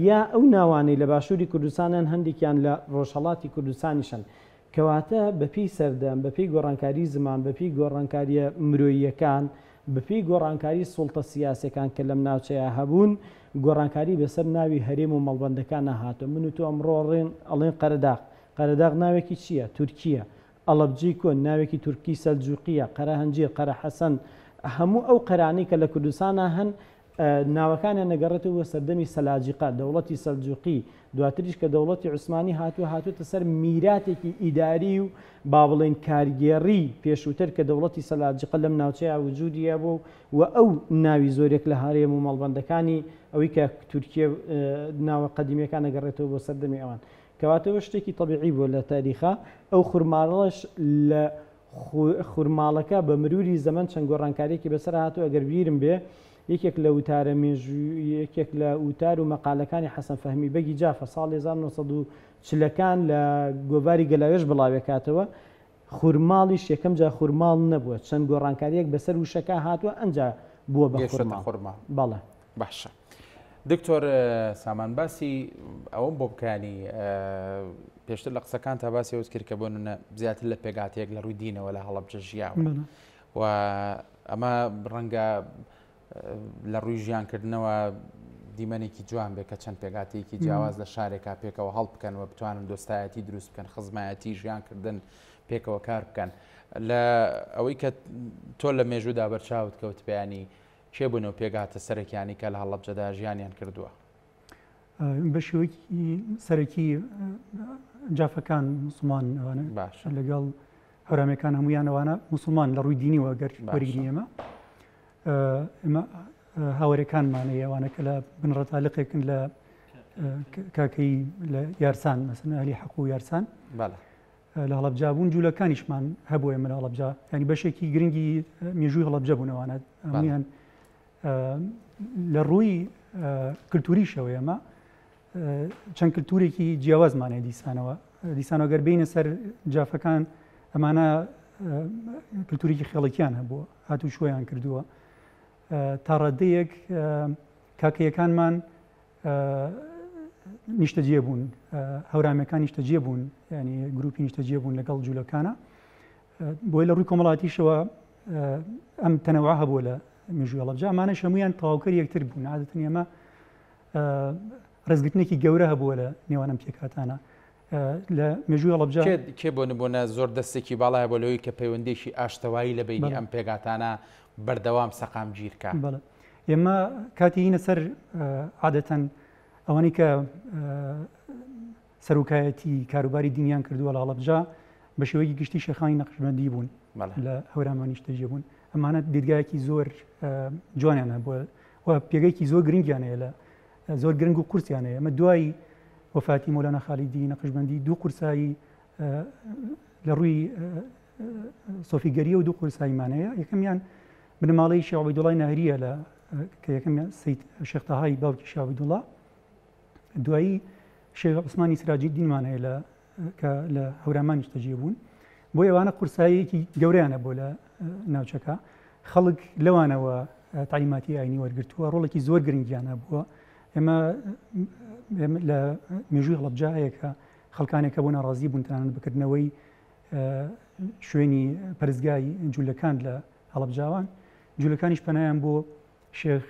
یا ئەو ناوانەی لە باشووری کوردستانیان هەندێکیان لە ڕۆژهەڵاتی کوردستانیشن کەواتە بەپی سەردەم بەپی گۆڕانکاری زمان بەپی گۆڕانکاریە مرۆییەکان بەپی گۆڕانکاری سوڵتە سیاسەکان کە لەم ناوچەیە هەبوون گۆڕانکاری بەسەر ناوی هەرێم و مەڵبەندەکان نەهاتۆ من و تۆ ئەمڕۆ ئەڵێن قەرەداغ ناوێکی چییە؟ تورکیە. ئەڵەبجی کۆن ناوێکی تورکی سەلجوقیە، قەرە هەنجیر، قەرە حەسەن، هەموو ئەو قەرانەی کە لە کوردستانە هەن ناوەکانیان نەگەڕێتەوە سەردەمی سەلاجقە دەوڵەتی سەلجوقی دواتریش کە دەوڵەتی عوسمانی هاتووەتە سەر میراتێکی ئیداری و با بڵێن کارگێڕی پێشووتر کە دەوڵەتی سەلاجقە لەم ناوچەیە وجودیە بوو و ئەو ناوی زۆرێک لە هەرێم و مەڵبەندەکانی ئەوەی کە تورکیە ناوە قەدیمیەکان نەگەڕێتەوە بۆ سەردەمی ئەوان کەواتەوە شتێکی طبیعی بوو لە تاریخە ئەو خورماڵەش لە خورماڵەکە بە مروری زەمن چەند گۆڕانکاریێکی بەسەر هاتووە ئەگەر بیرم بێ یەکێک لە وتارە مێژووی یەکێک لە وتار و مەقالەکانی حەسەن فەهمی بەگی جافە ساڵی 1940ەکان لە گۆڤاری گەلاوێژ بڵاوێکاتەوە خورماڵیش یەکەم جا خورماڵ نەبووە چەند گۆڕانکاریەک بەسەر وشەکە هاتووە ئەنجا بووە بە خورماڵ. بەڵێ باشە. دکتۆر سامان باسی ئەوەم بۆ بکانی پێشتر لە قسەکان تا باسی ئەوت کرد کە بۆ نمونە زیاتر لە پێگاتەیەک لە ڕووی دینەوە لە هەڵەبجە ژیاوە و ئەمە ڕەنگە لە ڕووی ژیانکردنەوە دیمەنێکی جوان بێ کە چەند پێگاتەیەکی جیاواز لە شارێکا پێکەوە هەڵ بکەنەوە بتوانن دۆستایەتی دروست بکەن خزمایەتی ژیانکردن پێکەوە کار بکەن لە ئەوەی کە تۆ لە مێژوودا بەرچاوت کەوت بەیانی چێ بوونەوە پێگاتە سەرەکیانی کە لە هەڵەبجەدا ژیانیان کردووە؟ بە شێوەیەکی سەرەکی جافەکان موسڵمان ئەوانە لەگەڵ هەورامەکان هەمویان ئەوانە موسڵمان لە ڕووی دینیەوە گەر وەرگری ئێمە هاوەرەکانمانەیە ئەوانە کە لە بنڕەتالقێکن لە کاکەی لە یارسان مەسەن ئەهلی حەق و یارسان لە هەڵەبجا بوون جوولەکانیشمان هەبووە ئێمە لە هەڵەبجا ینی بەشێکی گرنگی مێژووی هەڵەبجە بوون ئەوانە هەمویان لە ڕووی کللتوریشەوە ئێمە چەند کللتورێکی جیاوازمانەیە دیسانەوە گەر بینە سەر جافەکان ئەمانە کللتورێکی خێڵکیان هەبووە هاتوو شوۆیان کردووە تا ڕەدەیەک کاکەیەکانمان نیشتەجێ بوون هەورامەکان نیشتەجێ بوون ینی گروپی نیشتەجێ بوون لەگەڵ جوولەکانە بۆی لە ڕووی کۆمەڵاتیشەوە ئەم تەنەوع هەبووە لە مێژووی هەڵەبجە ئەمانەش هەمویان تەواوکەر یەکتر بوون عادەتەن ئێمە ڕێزگرتنێکی گەورە هەبووە لە نێوانم پێکاتانە لە مێژووی هەڵەبجە کێ بۆ نبوونە زۆر دەستێکی باڵایە بۆ لەوەی کە پەیوەندێکی ئاشتەوایی لە بینی ئەم پێگاتانە بەردەوام سەقام گیرکە. بەڵێ ئێمە کاتی هینە سەر عادەتەن ئەوانەی کە سەرۆکایەتی کاروباری دینیان کردووە لە هەڵەبجە بە شێوەیەکی گشتی شێخانی نەقشبەندی بوون لە هەورامانی نیشتەجێ بوون ئەمانە دیدگایەکی زۆر جوانیان هەبووە و پێگەیەکی زۆر گرنگیانەیە لە زۆر گرنگ و قورسیانەیە ئەمە دوای وفاتی مۆلانا خالیدی نەقشبەندی دوو قورسایی لە ڕووی سۆفیگەریە و دوو قورساییمانەیە یەکەمیان بنەماڵەی شێخ عەبەیدوڵڵای ناهریە لە کە یەکەمیان سەید شێخ تەهای باوکی شێخ عەبەیدوڵڵا دوایی شێخ عوسمانی سراجیددینمانەیە کە لە هەورامان نیشتەجێ بوون بۆ ئێوانە قورساییەکی گەورەیانە بۆ لە ناوچەکە خەڵک لەوانەوە تعلیماتی ئاینی وەرگرتووە ڕۆڵێکی زۆر گرنگیانە بووە ئێمە لە مێژووی هەڵەبجە هەیە کە خەڵکانێکە بۆ ناڕازی بوون تەنانەت بکردنەوەی شوێنی پەرستگای جوولەکان لە هەڵەبجاوان جوولەکانیش پەنایان بۆ شێخ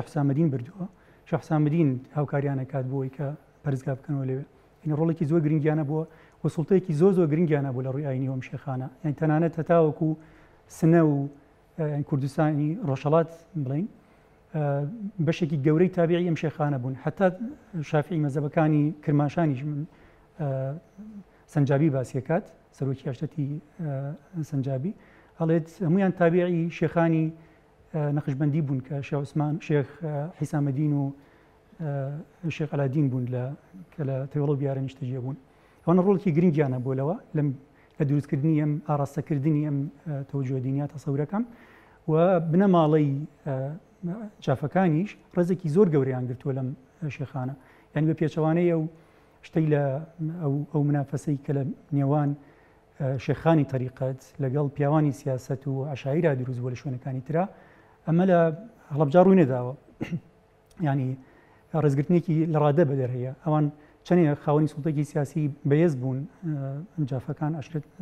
حوسامەدین بردووە شێخ حوسامەدین هاوکاریانە کات بۆی کە پەرستگا بکەنەوە لەوێ یعنی ڕۆڵێکی زۆر گرنگیانە بووە و سوڵتەیەکی زۆر گرنگیانە بوو لە ڕووی ئاینی ئەم شێخانە یعنی تەنانەت هەتاوەکو سنە و کوردستانی ڕۆژهەڵات بڵین بەشێکی گەورەی تابعی ئەم شێخانە بوون حتا شافعی مەزهبەکانی کرماشانیش من سەنجابی باسیەکات سەرۆکی هەشتەتی سەنجابی هەڵێت هەمویان تابعی شێخانی نەقشبەندی بوون کە شێخ عوسمان شێخ حیسامەدین و شێخ ئەلادین بوون کە لە تەوێڵە بیارە نیشتەجێ بوون ئەوە ڕۆڵێکی گرنگیانە بۆ لەوە لە دروستکردنی ئەم ئاراستەکردنی ئەم تەوجه دینیا تەسەورەکەم و بنەماڵەی جافەکانیش ڕێزێکی زۆر گەورەیان گرتووە لەم شێخانە، یعنی بە پێچەوانەی ئەو شتەی لە ئەو منافەسەی کە لە نێوان شێخانی تەریقەت لەگەڵ پیاوانی سیاست و عشایرا دروست بووە لە شوێنەکانی ترا ئەمە لە هەڵەبجا ڕووی نەداوە. ینی ڕێزگرتنێکی لە ڕادە بەدەر هەیە، ئەوان چەندێک خاوەنی سوڵتێکی سیاسی بەهێز بوون جافەکان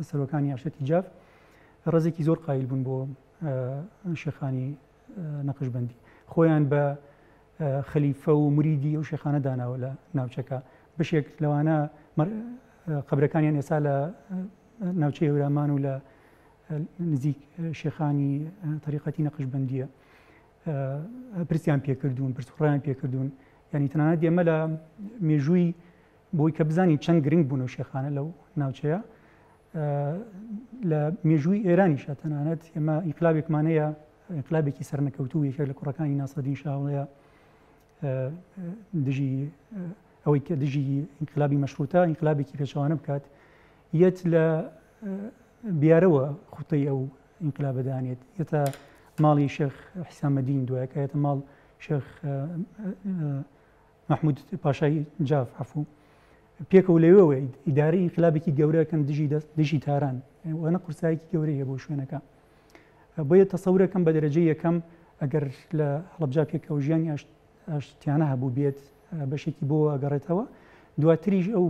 سەرۆکانی عشرەتی جاف ڕێزێکی زۆر قایل بوون بۆ شێخانی نەقشبەندی، خۆیان بە خەلیفە و مریدی ئەو شێخانە داناوە لە ناوچەکە. بەشێک لەوانە قەبرەکانیان ئێستا لە ناوچەی هەورامان و لە نزیک شێخانی تەریقەتی نەقشبەندیە پرسیان پێکردوون، پرسوڕیان پێکردوون. ینی تەنانەت ئێمە لە مێژووی بۆی کە بزانی چەند گرنگ بوون و شێخانە لەو ناوچەیە لە مێژووی ئێرانیشە تەنانەت ئێمە ئینقلابێکمانەیە، ئینقلابێکی سەرنەکەوتوو یەکێک لە کوڕەکانی ناسەدین شاوڵەیە دژی ئەوەی کە دژی ئینقلابی مەشروتە ئینقلابێکی پێچەوانە بکات یەت لە بیارەوە خوتەی ئەو ئینقلابە دانێت، یەتە ماڵی شێخ حیسامەدین دوایە کە یەتە ماڵ شێخ محمود پاشای جاف عفو پێکە و لەوێەوە ئیدارەی ئینقلابێکی گەورەکەن دژی تاران وەنە قورسایەکی گەورەیە بۆ شوێنەکە. بۆیە تەسەورەکەم بە دەرەجەی یەکەم ئەگەر لە هەڵەبجا پێکەوە ژیانی ئاشتیانە هەبوو بێت بەشێکی بۆ ئەگەڕێتەوە، دواتریش ئەو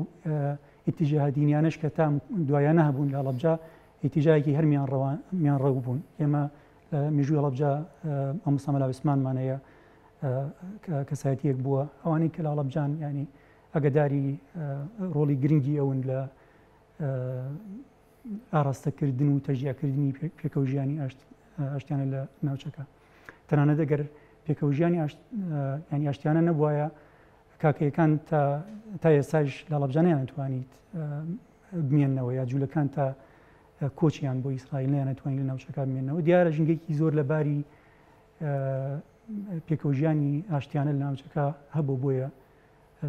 ئیتیجاها دینیانەش کە تا دوایانە هەبوون لە هەڵەبجا ئیتیجایەکی هەرمیان ڕەو بوون. ئێمە لە مێژووی هەڵەبجا ئەمەسا مەلا عوسمانمانەیە کەسایەتیەک بووە، ئەوانەی کە لە هەڵەبجان ینی ئەگەداری ڕۆڵی گرنگی ئەون لە ئاراستەکردن و تەژیاکردنی پێکەوژیانی ئاشتیانە لە ناوچەکە. تەنانەت ئەگەر پێکەوژیانی ینی ئاشتیانە نەبووایە کاکەیەکان تا ئێستاش لە هەڵەبجانیان نتوانیت بمێننەوە یا جوولەکان تا کۆچیان بۆ ئیسرائیل نەیانەتوانین لە ناوچەکە بمێننەوە. دیارە ژنگێکی زۆر لەباری پێکەوژیانی ئاشتیانە لە ناوچەکە هەبوو، بۆیە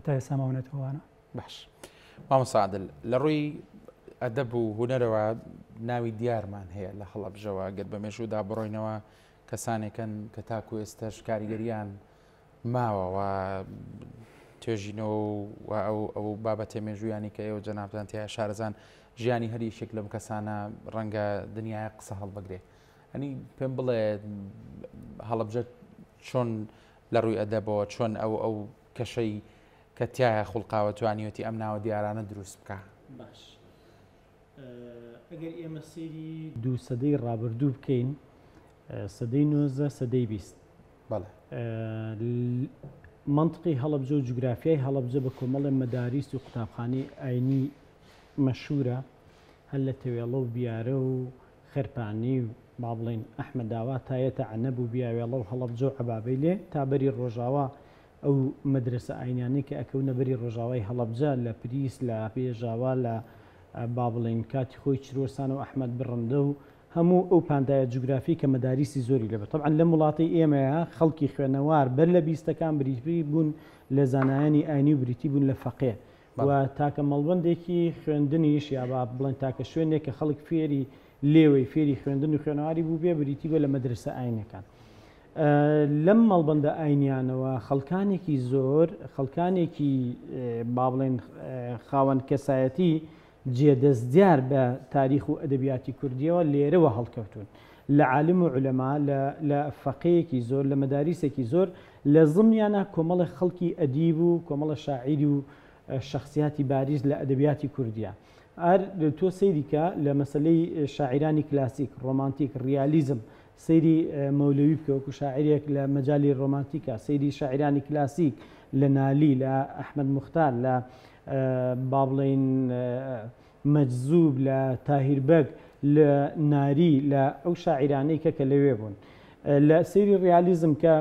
تا ئێستا ماونەتەوانە. باش مامۆستا عادل لە ڕووی ئەدەب و هونەرەوە ناوی دیارمان هەیە لە هەڵەبجەوە، گەر بە مێژوودا بڕۆینەوە کەسانێکن کە تاکو ئێستاش کاریگەریان ماوەوە توێژینەوە و ئەو بابەتە مێژوویانی کە ئێوە جەنابتان تیا شارەزان ژیانی هەریشێک لەم کەسانە ڕەنگە دنیای قسە هەڵبگرێ. ئەنی پێم بڵێ هەڵەبجە چۆن لە ڕووی ئەدەبەوە چۆن ئەو کەشەی کە تایە خوڵقاوە توانیوەتی ئەم ناوە دیارانە دروست بکە. باش ئەگەر ئێمە سەیری دوو سەدەی ڕابردوو بکەین، سەدەی 19 سەدەی 20 منطقی هەڵەبجە و جوگرافیای هەڵەبجە بە کۆمەڵی مەداریس و قوتابخانەی ئاینی مەشهورە، هەر لە تەوێڵە و بیارە و خەرپانی و با بڵێن ئەحمەداوا تایەتە عەنەب و بیاوێڵە و هەڵەبجە و عەبابەی لێ تا بەری ڕۆژاوا ئەو مەدرسە ئاینیانەی کە ئەکەونە بەری ڕۆژاوای هەڵەبجە لە پریس لە پێژاوا لە با بڵێن کاتی خۆی چرۆسان و ئەحمەد بڕندە و هەموو ئەو پاندایە جوگرافی کە مەداریسی زۆری لەبێت. طبعا لە وڵاتی ئێمەیە خەڵکی خوێنەوار بەر لە 20ەکان بریتی بوون لە زانایانی ئاینی و بریتی بوون لە فەقێ و تاکە مەڵبەندێکی خوێندنیش یا با بڵێن تاکە شوێنێک کە خەڵک فێری لێوەی فێری خوێندن و خوێنەواری بوو بێ بریتی بۆ لە مەدرسە ئاینەکان. لەم مەڵبەندە ئاینیانەوە خەڵکانێکی زۆر خەڵکانێکی با بڵێن خاوەن کەسایەتی جێدەستیار بە تاریخ و ئەدەبیاتی کوردیەوە لێرەوە هەڵکەوتون، لە عالم و عولەما لە فەقەیەکی زۆر لە مەداریسێکی زۆر لە زمانیانە کۆمەڵی خەڵکی ئەدیب و کۆمەڵە شاعیری و شخصیاتی باریز لە ئەدەبیاتی کوردیە. هەر تۆ سەیریکە لە مەسلەی شاعیرانی کلاسیک ڕۆمانتیک ڕیالیزم سەیری مەولەوی بکە وەکو شاعیرێک لە مەجای ڕۆمانتیکە، سەیری شاعیرانی کلاسیک لە نالی لە ئەحمەد موختار لە با بڵێن مەجزوب لە تاهیربەگ لە ناری لە ئەو شاعیرانەی کە لەوێ بوون. لە سەیری ڕیالیزم کە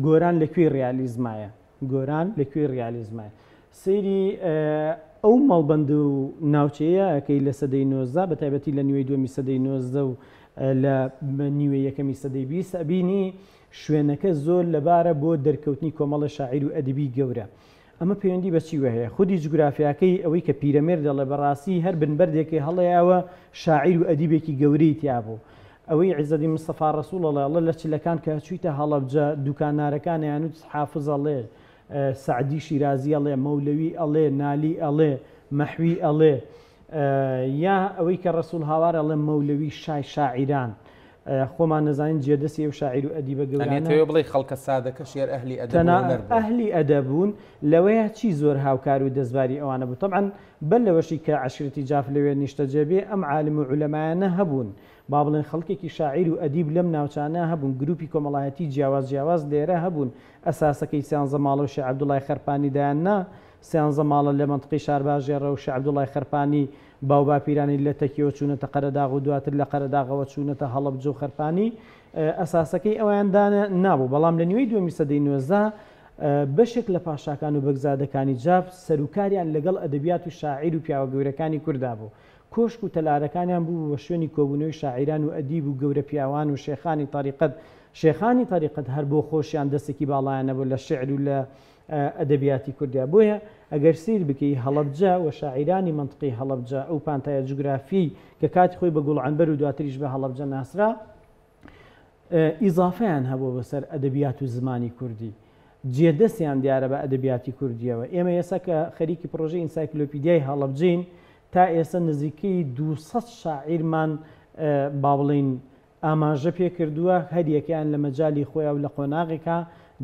گۆران لەکوێ ڕیالیزمایە، گۆران لەکوێ ڕیالیزمایە، سەیری ئەو مەڵبەند و ناوچەیە ئەەکەی لە سەدەی 19 بە تایبەتی لە نیوەی دووەمی سەدەی 19 و لە نیوەی یەکەمی سەدەی 20 بینی شوێنەکە زۆر لەبارە بۆ دەرکەوتنی کۆمەڵە شاعیر و ئەدەبی گەورە. ئەمە پەیوەندی بەچی وهەیە خودی جوگرافیاکەی ئەوەی کە پیرەمێر دەڵێ بەڕاستی هەر بنبەردێکی هەڵەیەوە شاعیر و ئەدیبێکی گەورەی تیابوو ئەوەی عیزەدی مستەفا ڕەسوڵ ئەڵێ لە چلەکان کە چوویتە هەڵەبجە دوکانارەکانە یانوت حافظ ئەڵێ سعدی شیرازی ئەڵێ مەولەوی ئەڵێ نالی ئەڵێ مەحوی ئەڵێ یا ئەوەی کە ڕەسوڵ هاوار ئەڵێ مەولەوی شاعیران خۆمان نەزانین جێدەسی ئەو شاعیر و ئەدیبە گەورانە بڵێ خەڵکە سادەکە شێر ئەهلی ئەدەبوون لەوەیە چی زۆر هاوکار و دەستباری ئەوانە بوو طبعاً بەر لەوەشی کە عەشیرەتی جاف لەوێ نیشتە جێبێ ئەم عالم و عولەمایانە هەبوون با بڵێن خەڵکێکی شاعیر و ئەدیب لەم ناوچانە هەبوون گروپی کۆمەڵایەتی جیاواز لێرە هەبوون ئەساسەکەی سیانزە ماڵە و شێخ عەبدوڵڵای خەرپانی دایاننا سیانزە ماڵە لە مەنتقی شارباژێڕە و شێخ عەبدوڵڵای خەرپانی باو باپیرانی لە تەکیەوە چوونەتە قەرەداغ و دواتر لە قەرەداغەوە چوونەتە هەڵەبجە و خەرپانی ئەساسەکەی ئەویاندانە نابوو بەڵام لە نیوەی دووەمی سەدەی نوێزدە بەشێک لە پاشاکان و بەگزادەکانی جاف سەرکاریان لەگەڵ ئەدەبیات و شاعیر و پیاوە گەورەکانی کووردا بوو کۆشک و تەلارەکانیان بوو بە شوێنی کۆبوونەوەی شاعیران و ئەدیب و گەورە پیاوان و شێخانی تاریقەت هەر بۆ خۆشیان دەستێکی باڵایانە بوو لە شعر و لە ئەدەبیاتی کوردیا بۆیە ئەگەر سیر بکەی هەڵەبجە و شاعیرانی منطقی هەڵەبجە ئەو پانتایە جوگرافی کە کاتی خۆی بە گوڵعنبەر و دواتریش بە هەڵەبجە ناسرا ئیزافەیان هەبوو بەسەر ئەدەبیات و زمانی کوردی جێدەستیان دیارە بە ئەدەبیاتی کوردیەوە ئێمە ئێستا کە خەریکی پرۆژەی ئینسایکلۆپیدیای هەڵەبجین تا ئێستا نزیکەی 200 شاعیرمان با بڵین ئاماژە پێ کردووە هەریەکیان لە مەجای خۆیان و لە قۆناغێکا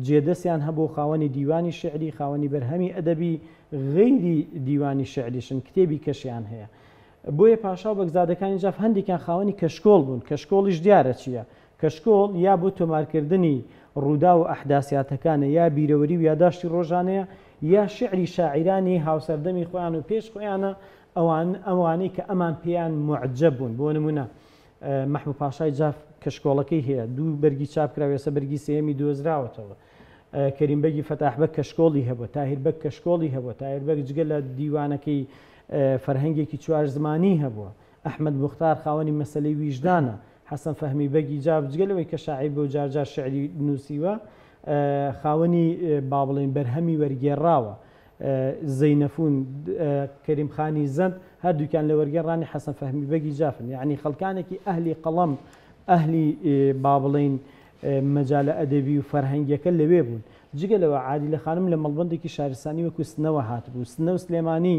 جێدەستیان هەبوو خاوەنی دیوانی شعری خاوەنی بەرهەمی ئەدەبی غەیری دیوانی شعریشن کتێبی کەشیان هەیە بۆیە پاشا و بەگزادەکانی جاف هەندێکیان خاوەنی کەشکۆڵ بوون کەشکۆڵیش دیارە چییە کەشکۆڵ یا بۆ تۆمارکردنی ڕوودا و ئەحداسیاتەکانە یا بیرەوەری و یاداشتی ڕۆژانەیە یا شعری شاعیرانی هاوسەردەمی خۆیان و پێش خۆیانە ئەوانەی کە ئەمان پێیان معجەب بوون بۆ نمونە محمود پاشای جاف کەشکۆڵەکەی هەیە دوو بەرگی چاپکراوە ێستا بەرگی سێمی دۆزراوەتەوە کەریمبەگی فەتاحبەگ کەشکۆڵی هەبووە تاهیربەگ کەشکۆڵی هەبووە تاهیربەگ جگە لە دیوانەکەی فەرهەنگێکی چوار زمانی هەبووە ئەحمەد موختار خاوەنی مەسەلەی ویژدانە حەسەن فەهمی بەگی جاف جگە لەوەی کە شاعیر بۆ جارجار شعری نووسیوە خاوەنی با بڵێن بەرهەمی وەرگێڕاوە زەینەفون کەریمخانی زەند هەردووکیان لە وەرگێڕانی حەسەن فەهمی بەگی جافن یعنی خەڵکانێکی ئەهلی قەڵەم ئەهلی با بڵێن مەجالە ئەدەبی و فەرهەنگیەکە لەوێ بوون جگە لەوە عادیلە خانم لە مەڵبەندێکی شارستانی وەکو سنەوە هاتبوو سنە و سلێمانی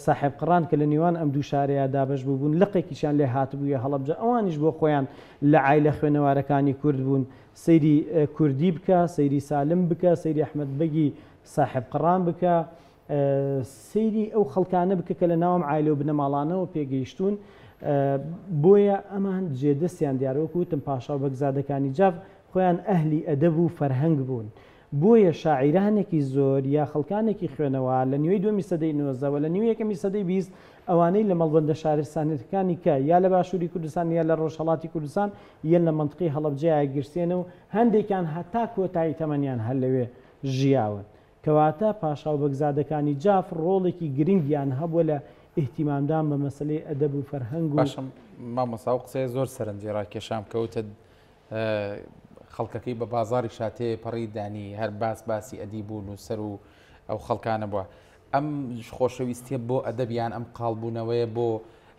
صاحب قڕان کە لە نێوان ئەم دوو شارەیە دابەش بوون لقێکیشان لێ هاتبووە هەڵەبجە ئەوانیش بۆ خۆیان لە عایلە خوێنەوارەکانی کورد بوون سەیری کوردی بکە سەیری سالم بکە سەیری ئەحمەد بەگی صاحب قڕان بکە سەیری ئەو خەڵکانە بکە کە لە ناوم عایلە و بنەماڵانەوە پێگەیشتون بۆیە ئەمان جێدەستیان دیارەوەکو وتم پاشا و بەگزادەکانی جاف خۆیان ئەهلی ئەدەب و فەرهەنگ بوون بۆیە شاعیرانێکی زۆر یا خەڵکانێکی خوێنەوە لە نیوەی دووەمی سەدەی نوێزدەوە لە نیوەی یەکەمی سەدەی 20 ئەوانەی لە مەڵبەندە شارستانەکانی کە یا لە باشووری کوردستان یا لە ڕۆژهەڵاتی کوردستان یان لە منطقەی هەڵەبجەیە گرسێنە و هەندێکیان هەتا کۆتایی تەمەنیان هەر لەوێ ژیاون کەواتە پاشا و بەگزادەکانی جاف ڕۆڵێکی گرنگیان هەبووە لە احتیمامدان بە مەسلەی ئەدەب و فەرهەنگ و باشم مامۆستا و قسەی زۆر سەرنجی ڕاکێشام کەوتە خەڵکەکەی بە بازاری شاتێ پەڕی دانی هەر باسی ئەدیب بوون و سەر و ئەو خەڵکانە بووە ئەم خۆشەویستیە بۆ ئەدەبیان ئەم قاڵبوونەوەیە بۆ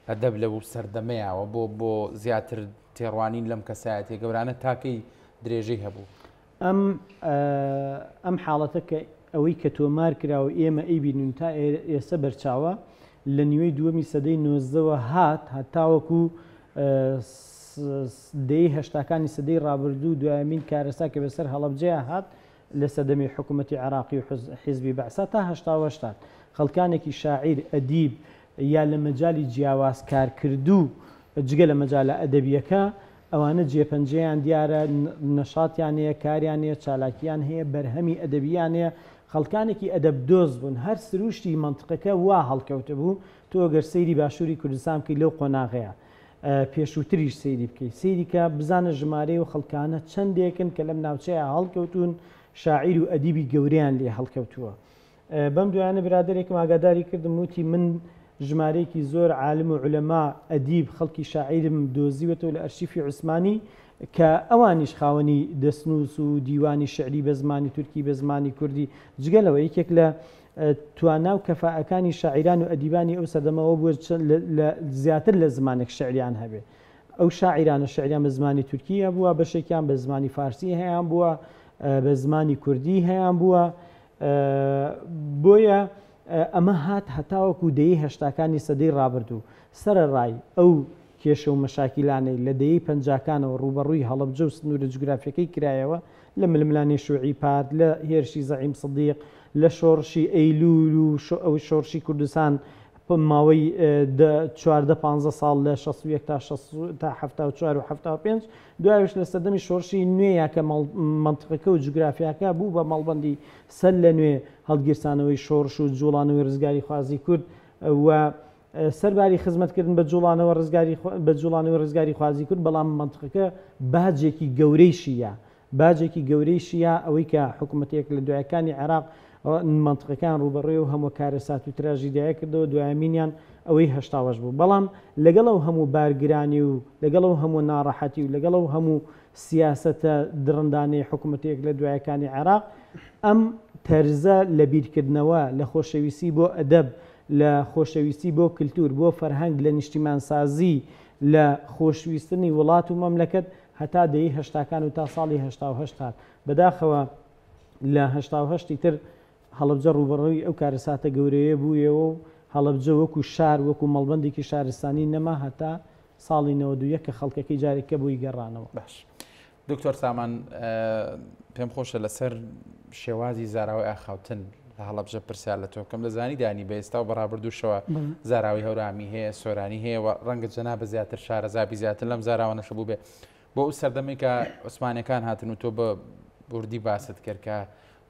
ئەدەب لەو سەردەمەیەوە بۆ زیاتر تێڕوانین لەم کەسایەتی گەورانە تاکەی درێژەی هەبوو ئەم حاڵەتە کە ئەوەی کە تۆمار کراوە ئێمە ئەیبینون تا ئێستا بەرچاوە لە نیوەی دووەمی سەدەی نۆزدەوە هاتاوەکو دەی هەشتاکانی سەدەی ڕابردوو دوایمین کارەسا کە بەسەر هەڵەبجەیە هات لە سەدەمی حکوومەتی عێراقی و حیزبی بەعسا تا هەشتا خەڵکانێکی شاعیر ئەدیب یا لە مەجای جیاواز کارکردوو جگە لە مەجالە ئەدەبیەکە ئەوانە جێپەنجەیان دیارە نەشاتیان هەیە کاریان هەیە چالاکیان هەیە بەرهەمی ئەدەبیان هەیە خەڵکانێکی ئەدەب دۆز بوون هەر سروشتی منطقەکە وا هەڵکەوتە بوو تۆ گەر سەیری باشووری کوردستان بکەی لەو قۆناغەیە پێشووتریش سەیری بکەیت سەیری کە بزانە ژمارەی و خەڵکانە چەندێکن کە لەم ناوچەیە هەڵکەوتون شاعیر و ئەدیبی گەوریان لێ هەڵکەوتووە بەم دوایانە برادێکم ئاگاداری کردم وتی من ژمارەیەکی زۆر عالم و عولەما ئەدیب خەڵکی شاعیرم دۆزیوەتەوە لە ئەرشیفی عوسمانی کە ئەوانیش خاوەنی دەستنووس و دیوانی شعری بە زمانی تورکی بە زمانی کوردی جگەلەوە یەکێک لە توانا و کەفاءەکانی شاعیران و ئەدیبانی ئەو سەردەمەوە بووە زیاتر لە زمانێک شعریان هەبێ. ئەو شاعیرانە شعریان بە زمانی تورکیە بووە، بەشێکیان بە زمانی فارسی هەیەیان بووە، بە زمانی کوردی هەیەیان بووە. بۆیە ئەمە هات هەتاوەکو دەیەی هەشتاکانی سەدەی ڕابردوو سەرەڕای ئەو کێشە و مەشاکیلانەی لە دەیەی پەنجاکانەوە ڕوبەڕووی هەڵەبجە و سنوورە جوگرافیەکەی کرایەوە لە ململانی شوعی پارت، لە هێرشی زەعیم سدیق، لە شۆڕشی ئەیلول و ئەو شۆڕشی کوردستان ماوەی 14-15 ساڵ لە 61 تا 74 و 75 دوایش لە سەردەمی شۆڕشی نوێیە کە منتیقەکە و جوگرافیاکە بوو بە مەڵبەندی سەر لە نوێ هەڵگیرسانەوەی شۆڕش و جوڵانەوەی ڕزگاری خوازی کورد و سەرباری خزمەتکردن بە جوڵانەوەی ڕزگاری خوازی کورد، بەڵام منتیقەکە باجێکی گەورەیشیە ئەوەی کە حکوومەتێک لە دوایەکانی عێراق منتیقەکان ڕوبەڕێ و هەموو کارەسات و تراژیدایە کردەوە، دوایەمینیان ئەوەی هەشتاوەش بوو. بەڵام لەگەڵ هەموو بارگرانی و لەگەڵ هەموو ناڕەحەتی و لەگەڵ هەموو سیاسەتە درڕندانەی حکوومەتێک لە دوایەکانی عێراق ئەم تەرزە لە بیرکردنەوە لە خۆشەویستی بۆ ئەدەب، لە خۆشەویستی بۆ کللتور، بۆ فەرهەنگ، لە نیشتیمانسازی، لە خۆشویستنی وڵات و مەملەکەت هەتا دەیەی هەشتاکان و تا ساڵی هەشتا بەداخەوە لە هەشتی تر هەڵەبجە ڕوبەڕەوەی ئەو کارەساتە گەورەیە بوویەوە و هەڵەبجە وەکو شار وەکو مەڵبەندێکی شارستانی نەما هەتا ساڵی 91 کە خەڵکەکەی جارێکە بووی گەڕانەوە. باش دکتۆر سامان پێم خۆشە لەسەر شێوازی زاراوی ئاخاوتن لە هەڵەبجە پرسیار لە تۆ بکەم. دەزانی دانی بە ئێستا و بەڕابردووشەوە زاراوی هەورامی هەیە، سۆرانی هەیە و ڕەنگە جەنابە زیاتر شارەزابی زیاتر لەم زاراوە نەشە بوو بێ بۆ ئەو سەردەمێک کە عوسمانیەکان هاتن و تۆ بە بوردی باست کرد کە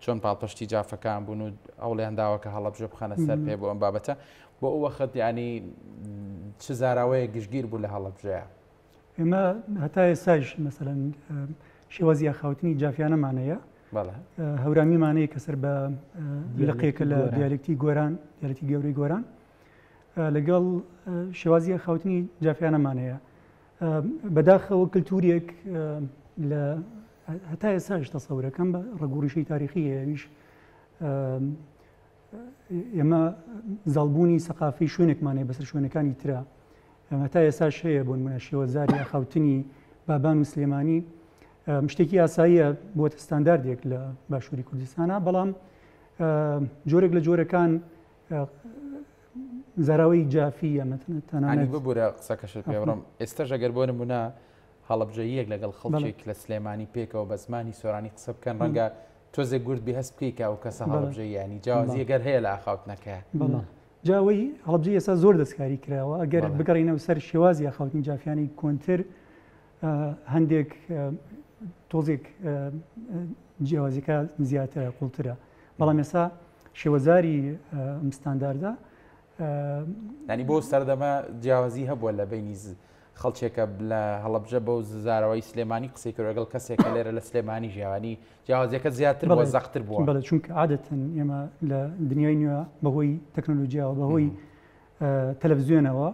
چۆن پاڵپشتی جافەکان بوون و ئەوڵیان داوە کە هەڵەبجە بخەنە سەر پێ بۆ ئەم بابەتە. بۆ ئەو وەخت ینی چ زاراوەیە گشتگیر بوو لە هەڵەبجەیە؟ ئێمە هەتا ئێستاش مەسەلەن شێوازی ئاخاوتنی جافیانەمانەیە، هەورامیمانەیە کەسەر بە لەقەیەکە لە دیالکتی گۆران، دیالکتی گەورەی گۆران لەگەڵ شێوازی ئاخاوتنی جافیانەمانەیە. بەداخەوە کللتورێک لە هەتا ئێستاش تەسەورەکەم بە ڕێگوڕیشەی تاریخی هەیەویش ئێمە زاڵبوونی سەقافی شوێنێکمانەیە بەسەر شوێنەکانی ترە. هەتا ئێستاش هەیە بۆ نمونە شێوەزاری ئاخاوتنی بابان و سلێمانی شتێکی ئاساییە بۆتە ستانداردێک لە باشووری کوردستانە، بەڵام جۆرێک لە جۆرەکان زاراوەی جافی ئەمەتەنانی ببوورە قسەکەشت پێوەڕم. ئێستاش ئەگەر بۆ نمونە هەڵەبجەیەک لەگەڵ خەڵکێک لە سلێمانی پێکەوە بە زمانی سۆرانی قسە بکەن ڕەنگە تۆزێک گورد بێ هەست بکەیکە و کەسە هەڵەبجەی ینی جیاوازی ئەگەر هەیە لە ئاخاوتنەکە. جاوەی هەڵەبجەی ئێستا زۆر دەستکاری کراوە. ئەگەر بگەڕینەوە سەر شێوازی ئاخاوتنی جافیانی کۆنتر هەندێک تۆزێک جیاوازیەکە زیاترە قوڵترە، بەڵام ئێستا شێوەزاری ستانداردە ینی بۆ سەردەمە جیاوازی هەبووە لە بینی خەڵکێکە لە هەڵەبجە بە زاراوەی سلێمانی قسەی کرد لەگەڵ کەسێکە لێرە لە سلێمانی ژیاوانی جیاوازیەکە زیاتر بۆ زەختر بووە. بەڵێ چونکە عادەتەن ئێمە لە دنیای نوێ بەهۆی تەکنۆلۆژیاوە، بەهۆی تەلەڤیزیۆنەوە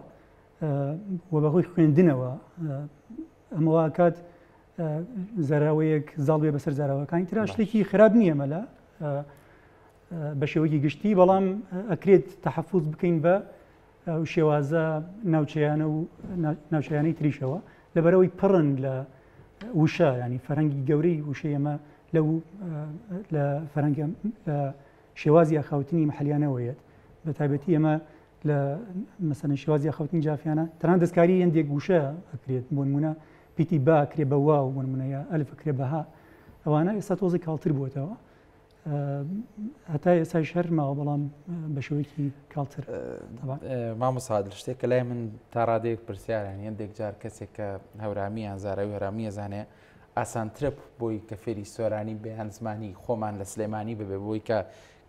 و بەهۆی خوێندنەوە ئەمەوە کات زاراوەیەک زاڵ بێ بەسەر زاراوەکانی ترا شتێکی خراپ نییە مەلا بە شێوەیەکی گشتی، بەڵام ئەکرێت تەحەفوز بکەین بە شێوازە ناوچەیانە و ناوچەیانەی تریشەوە لەبەرەوەی پڕن لە وشە، ینی فەرەنگی گەورەی وشەی ئەمە لە فەرەنگە لە شێوازی ئاخاوتنی مەحەلیانەوەیەت بە تایبەتی ئەمە لە مەسەلەن شێوازی ئاخاوتنی جافیانە تەنان دەستکاری هەندێک وشە ئەکرێت بۆ نمونە پیتی با ئەکرێ بە واو بۆ نمونەیە ئەلف ئەکرێ بەها، ئەوانە ئێستا تۆزێک کاڵتر بووەتەوە هەتا ئێستا شەر ماوە بەڵام بە شێوەیەکی کاڵتر. مامۆستا شتێک کە لای من تا ڕادەیەک پرسیاران هەندێک جار کەسێک کە هەورامیان زاراوی هەورامی ئەزانێ ئاسانترە بۆی کە فێری سۆرانی بەیان زمانی خۆمان لە سلێمانی ببێ بۆی کە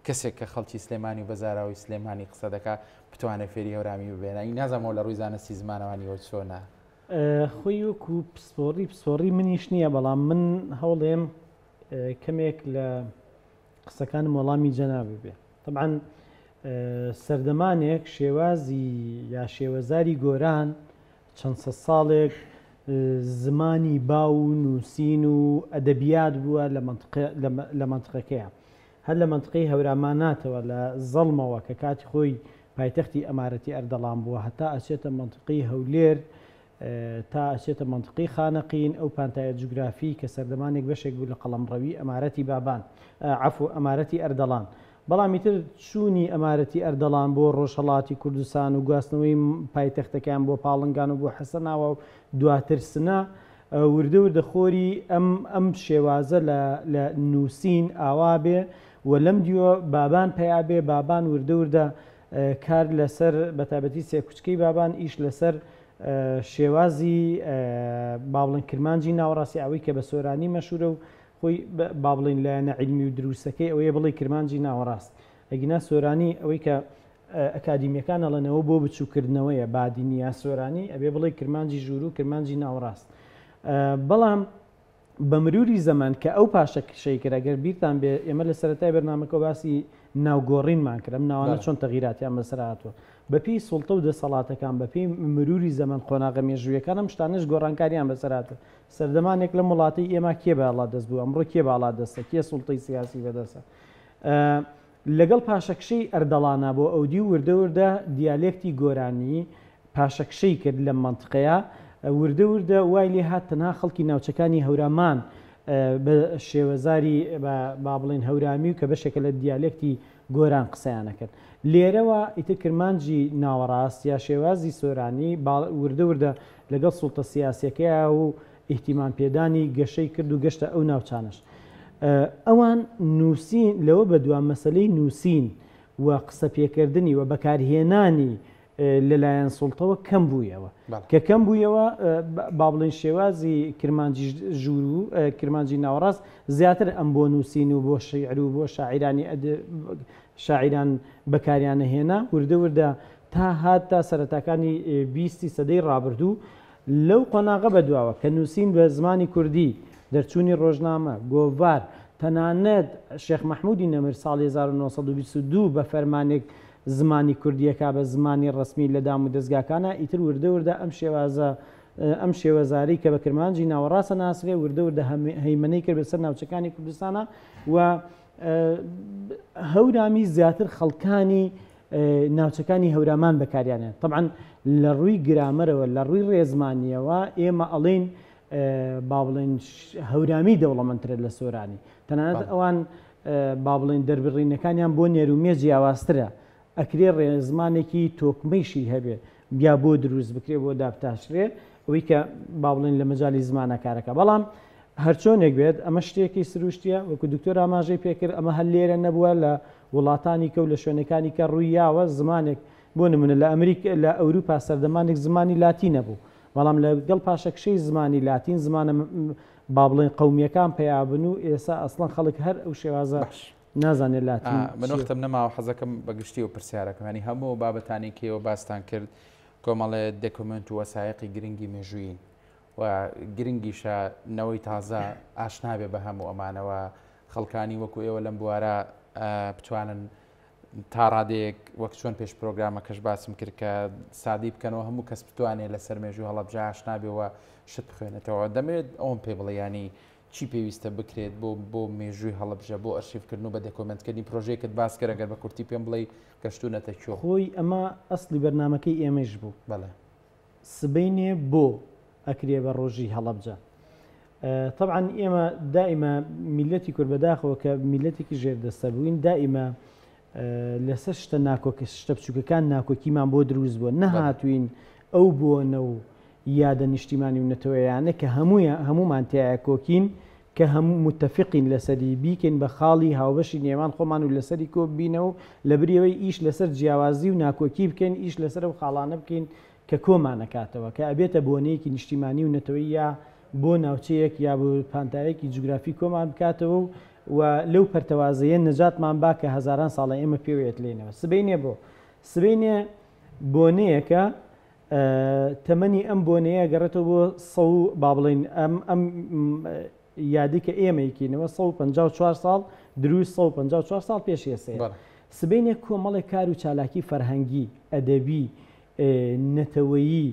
کەسێک کە خەڵکی سلێمانی و بە زاراوی سلێمانی قسە دەکات بتوانێت فێری هەورامی ببێنە. نازانەوە لە ڕووی زانستی زمانەوانیەوە چۆنە خۆی وەکو پسپۆڕی منیش نییە، بەڵام من هەوڵێم کەمێک لە قسەکانم وەڵامی جەنابێ بێ. طبعاً سەردەمانێک شێوازی یا شێوەزاری گۆران چەند سە ساڵێک زمانی باو و نووسین و ئەدەبیات بووە لە منطقەکەیە هەر لە منطقەی هەوراماناتەوە لە زەڵمەوە کە کاتی خۆی پایتەختی ئەمارەتی ئەردەڵان بووە هەتا ئەچێتە منطقەی هەولێر تا ئەچێتە منطقەی خانەقین ئەو پانتایە جوگرافی کە سەردەمانێک بەشێک بوو لە قەڵەمڕەوی ئەمارەتی بابان عەفو ئەمارەتی ئەردەڵان بەڵامی تر چوونی ئەمارەتی ئەردەڵان بۆ ڕۆژهەڵاتی کوردستان و گواستنەوەی پایتەختەکان بۆ پاڵنگان و بۆ حەسەناوە و دواتر سنە وردە وردە خۆری ئەم شێوازە لە نووسین ئاوا بێ و لەم دیوە بابان پیا بێ بابان وردە وردە کار لەسەر بەتابەتی سێکوچکەی بابان ئیش لەسەر شێوازی با بڵێن کرمانجی ناوەڕاستی ئەوەی کە بە سۆرانی مەشهورە و خۆی با بڵێن لایەنە عیلمی و دروستەکەی ئەوەیە بڵێ کرمانجی ناوەڕاست ئەگینا سۆرانی ئەوەی کە ئەکادیمیەکان ئەڵێنەوە بۆ بچووکردنەوەیە بادینیا سۆرانی ئەبێ بڵێ کرمانجی ژوور و کرمانجی ناوەڕاست بەڵام بە مروری زەمان کە ئەو پاشەکشەی کرد ئەگەر بیرتان بێ ئێمە لە سەرەتای بەرنامەکە باسی ناوگۆڕینمان کرد ئەم ناوانە چۆن تەغیراتیان بەسەر هاتووە بەپێی سوڵتە و دەسەڵاتەکان بەپێی مروری زەمان قۆناغە مێژوویەکان ئەم شتانەش گۆڕانکاریان بەسەر هاتووە سەردەمانێک لە وڵاتی ئێمە کێ باڵا دەست بوو ئەمڕۆ کێ باڵا دەستە کێ سوڵتەی سیاسی بەدەستە لەگەڵ پاشەکشەی ئەردەڵانە بۆ ئەودی وردە وردە دیالێکتی گۆرانی پاشەکشەی کرد لە منطقەیە وردە وردە وای لێ هات تەنها خەڵکی ناوچەکانی هەورامان بە شێوەزاری با بڵێن هەورامی و کە بەشێکە لە دیالێکتی گۆران قسەیانە کرد لێرەوە ئیتر کرمانجی ناوەڕاست یا شێوازی سۆرانی وردە وردە لەگەڵ سوڵتە سیاسیەکەیە و ئیحتیمام پێدانی گەشەی کرد و گەشتە ئەو ناوچانش ئەوان نووسین لەوە بەدوام مەسلەی نووسین و قسە پێکردنی و بەکارهێنانی لەلایەن سوڵتەوە کەم بوویەوە کە کەم بوویەوە با بڵێن شێوازی کرمانجی ژوور و کرمانجی ناوەڕاست زیاتر ئەم بۆ نووسین و بۆ شیعر و بۆ شاعیران بەکاریانە هێنا وردە وردە تا هات تا سەرەتاکانی 20 سەدەی ڕابردوو لەو قۆناغە بەدواوە کە نووسین بە زمانی کوردی دەرچوونی ڕۆژنامە گۆڤار تەنانەت شێخ مەحموودی نەمر ساڵی 1922 بە فەرمانێک زمانی کوردیەکە بە زمانی ڕسمی لە دام و دەستگاکانە ئیتر وردە وردە ئەم شێوەزاری کە بە کرمانجی ناوەڕاستە ناسرێ وردە وردە هەیمنەی کرد بەسەر ناوچەکانی کوردستانە و هەورامی زیاتر خەڵکانی ناوچەکانی هەورامان بەکاریانێت طبعاً لە ڕووی گرامەرەوە لە ڕووی ڕێزمانیەوە ئێمە ئەڵێن با بڵێن هەورامی دەوڵەمەندترە لە سۆرانی تەنانەت ئەوان با بڵێن دەربڕینەکانیان بۆ نێرومێ جیاوازترە ئەکرێ ڕێزمانێکی تۆکمەیشی هەبێ بیا بۆ دروست بکرێ بۆ دابتاشرێ ئەوەی کە با بڵێن لە مەجای زمانە کارەکە بەڵام هەرچۆنێک بێت ئەمە شتێکی سروشتیە وەکو دکتۆر ئاماژەی پێکرد ئەمە هەر لێرە نەبووە لە وڵاتانی کە و لە شوێنەکانی کە ڕوویاوە زمانێک بۆ نمونە لە ئەمریکا لە ئەوروپا سەردەمانێک زمانی لاتی نەبوو بەڵام لەگەڵ پاشەکشەی زمانی لاتین زمانە با بڵێن قەومیەکان پیابن و ئێستا ئەسڵەن خەڵک هەر ئەو شێوازە نازانێت لاتین من وەختم نەماوە حەزەکەم بەگشتی و پرسیارەکەمانی هەموو بابەتانی کێوە باستان کرد کۆمەڵێ دەکومنت و وەسایقی گرنگی مێژووین و گرنگیشە نەوەی تازە ئاشنابێ بە هەموو ئەمانەوە خەڵکانی وەکو ئێوە لەم بوارە بتوانن تا ڕادەیەک وەک چۆن پێش پرۆگرامەکەش باسم کرد کە سادی بکەنەوە هەموو کەس بتوانێت لەسەر مێژوو هەڵەبجە ئاشنابێەوە شت بخوێنێتەوە دەمێت ئەوم پێ بڵێ ینی چی پێویستە بکرێت بۆ مێژووی هەڵەبجە بۆ ئەرشیفکردن و بە دەکۆمنتکردنی پرۆژەیەکت باس کرد ئەگەر بە کورتی پێم بڵێ گەشتونەتە چۆ خۆی ئەمە ئەسلی بەرنمەکەی ئێمەش بوو بەڵێ سبەینێ بۆ ئەکرێ بە ڕۆژی هەڵەبجە طبعا ئێمە دائیمە میلەتی کورد بەداخەوە کە میلەتێکی ژێردەستە بووین دائیمە لەسەر شتە ناکۆکە شتە بچووکەکان ناکۆکیمان بۆ دروست بووە نەهاتوین ئەو بووەنە و یادە نیشتیمانی و نەتەوەیانە کە هەمومان تایە کۆکین کە هەموو متفقین لەسەری بیکەین بە خاڵی هاوبەشی نێوان خۆمان و لەسەری کۆ بینەوە لە بریەوەی ئیش لەسەر جیاوازی و ناکۆکی بکەین ئیش لەسەر و خاڵانە بکەین کە کۆمانەکاتەوە کە ئەبێتە بۆنەیەکی نیشتیمانی و نەتەوەی یا بۆ ناوچەیەک یا بۆ پانتایەکی جوگرافی کۆمان بکاتەوە و لەو پەرتەوازەیە نەجاتمان با کە هەزاران ساڵە ئێمە پێوێت لێنەوە سبەینێ بۆ سبەینێ بۆنەیەکە تەمەنی ئەم بۆنەیە گەڕێتەوە بۆ با بڵێن ئەم یادی کە ئێمەیکینەوە 154 ساڵ دروست 154 ساڵ پێش ئێسێ سبەینێ کۆمەڵێک کار و چالاکی فەرهەنگی ئەدەبی نەتەوەیی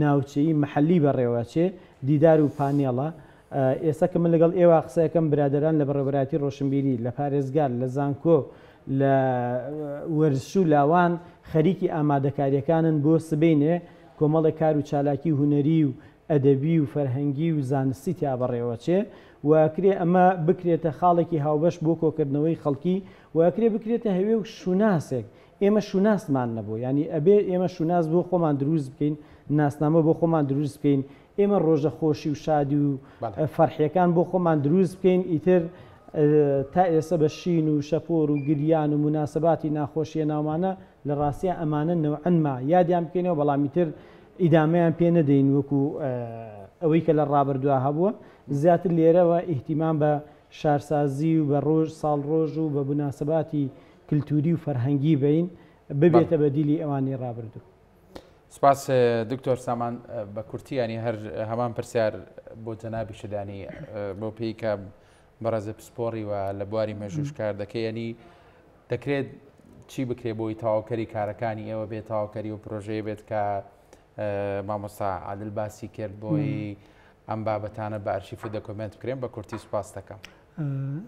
ناوچەیی محلی بەڕێوەچێ دیدار و پانێڵە. ئێستا کە من لەگەڵ ئێوە قسەکەم برادران لە بەڕێوەبەتی ڕۆشنبیری لە پارێزگار لە زانکۆ لە وەرزش و لاوان خەریکی ئامادەکاریەکانن بۆ سبەینێ کۆمەڵی کار و چالاکی هوەری و ئەدەبی و فەرهەنگی و زانستی تیا بەڕێوەچێ وەکرێ ئەمە بکرێتە خاڵێکی هاوبەش بۆ کۆکردنەوەی خەڵکی وەکرێ بکرێتە هەوێ و شوناسێک. ئێمە شوناسمان نەبوو، ینی ئەبێ ئێمە شوناس بۆ خۆمان دروست بکەین، ناسنامە بۆ خۆمان دروست بکەین، ئێمە ڕۆژە خۆشی و شادی و فەرحیەکان بۆ خۆمان دروست بکەین. ئیتر تا ئێستا بە شین و شەپۆر و گریان و مناسباتی ناخۆشیە ناومانە لە ڕاستیە ئەمانە نەوعەنما یادیان بکەینەوە، بەڵامی تر ئیدامەیان پێ نەدەین وەکو ئەوەی کە لە ڕابردووە هەبووە. زیاتر لێرەوە ئیحتیمام بە شارسازی و بە ڕۆژ ساڵ ڕۆژ و بە مناسباتی کللتوری و فەرهەنگی بین ببێتە بە دیلی ئەوانی ڕابردوو. سپاس دکتۆر سامان بە کورتیانی هەر هەمان پرسیار بۆ جەنابی شدانی بۆ پێی کە بەڕێزە پسپۆڕی و لە بواری مێژوش کار دەکەی، ینی دەکرێت چی بکرێ بۆی تاواکەری کارەکانی ئێوە بێت تاواکەری و پرۆژەیە بێت کە مامۆستا عادل باسی کرد بۆی ئەم بابەتانە بە ئەرشیف و دەکۆمنت بکرێن بە کورتی سوپاس دەکەم.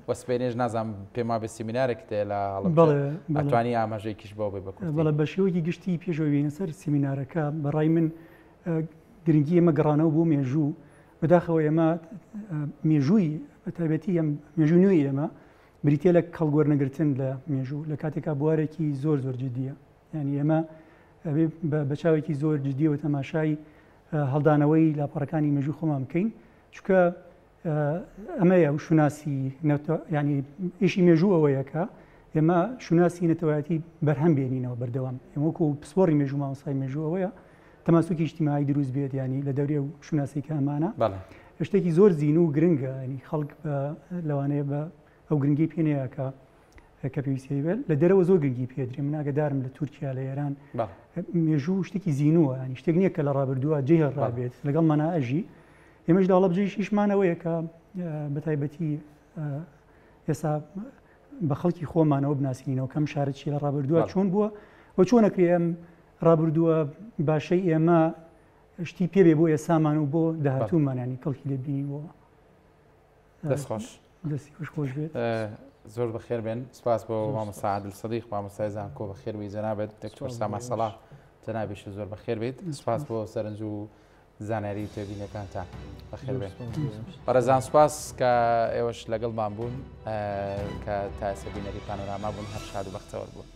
وەسپێنێژ نازانم پێما بە سیمینارێک دێ لە ئەتوانی ئاماژەیەکیش بۆ بێ بە کورتی. بەڵێ بە شێوەیەکی گشتی پێشەوەی بینە سەر سیمینارەکە بەڕای من گرنگی ئێمە گەڕانەوە بۆ مێژوو بەداخەوە ئێمە مێژووی بە تایبەتی ئەم مێژوو نوێی ئێمە بریتە لە کەڵگۆرنەگرتن لە مێژوو لە کاتێکا بوارێکی زۆر جددیە، ینی ئێمە بە چاوێکی زۆر جددیەوە تەماشای هەڵدانەوەی لاپەڕەکانی مێژوو خۆمان بکەین، چونکە ئەمەیە و شوناسی ینی ئیشی مێژوو ئەوەیەکە ئێمە شوناسی نەتەوایەتی بەرهەم بێنینەوە بەردەوام. ئێمە وەکو پسپۆڕی مێژوو مامۆستای مێژوو ئەوەیە تەماسوکی ئیجتیماعی دروست بێت، ینی لە دەورێ و شوناسی کە ئەمانە شتێکی زۆر زین و گرنگە، ینی خەڵک لەوانەیە بە ئەو گرنگی پێنەیە کە پێویستی بێت لە دەرەوە زۆر گرنگی پێدرێ. من ئاگادارم لە تورکیا لە ئێران مێژوو شتێکی زینووە، ینی شتێک نییە کە لە ڕابردووە جێ ڕابێت لەگەڵ مەنائەژی. ئێمەش داڵە بجێشیشمانەوەیە کە بە تایبەتی ئێستا بە خەڵکی خۆمانەوە بناسیینەوە کەم شارەی لە ڕابردووە چۆن بووە و چۆنەکرێ ئەم ڕابردووە باشەی ئێمە شتی پێبێ بۆ ئێسامان و بۆ داهاتوومانانی کەڵکی لێبینیەوە. دەستخۆش دەستی خۆش بێت. زۆر بەخێر بێن. سپاس بۆ مامۆستا عادل سەدیق، مامۆستای زانکۆ بەخێر بێ جەنابێت دکتۆر سامان سەڵاح جەنابیش زۆر بەخێر بێت. سپاس بۆ سەرنج و زانیاری تێبینەکانتان بەخێر بێت. بەڕێزان سپاس کە ئێوەش لەگەڵمان بوون کە تا ئێستا بینەری پانۆراما بوون، هەر شاد و بەختەوەر بوون.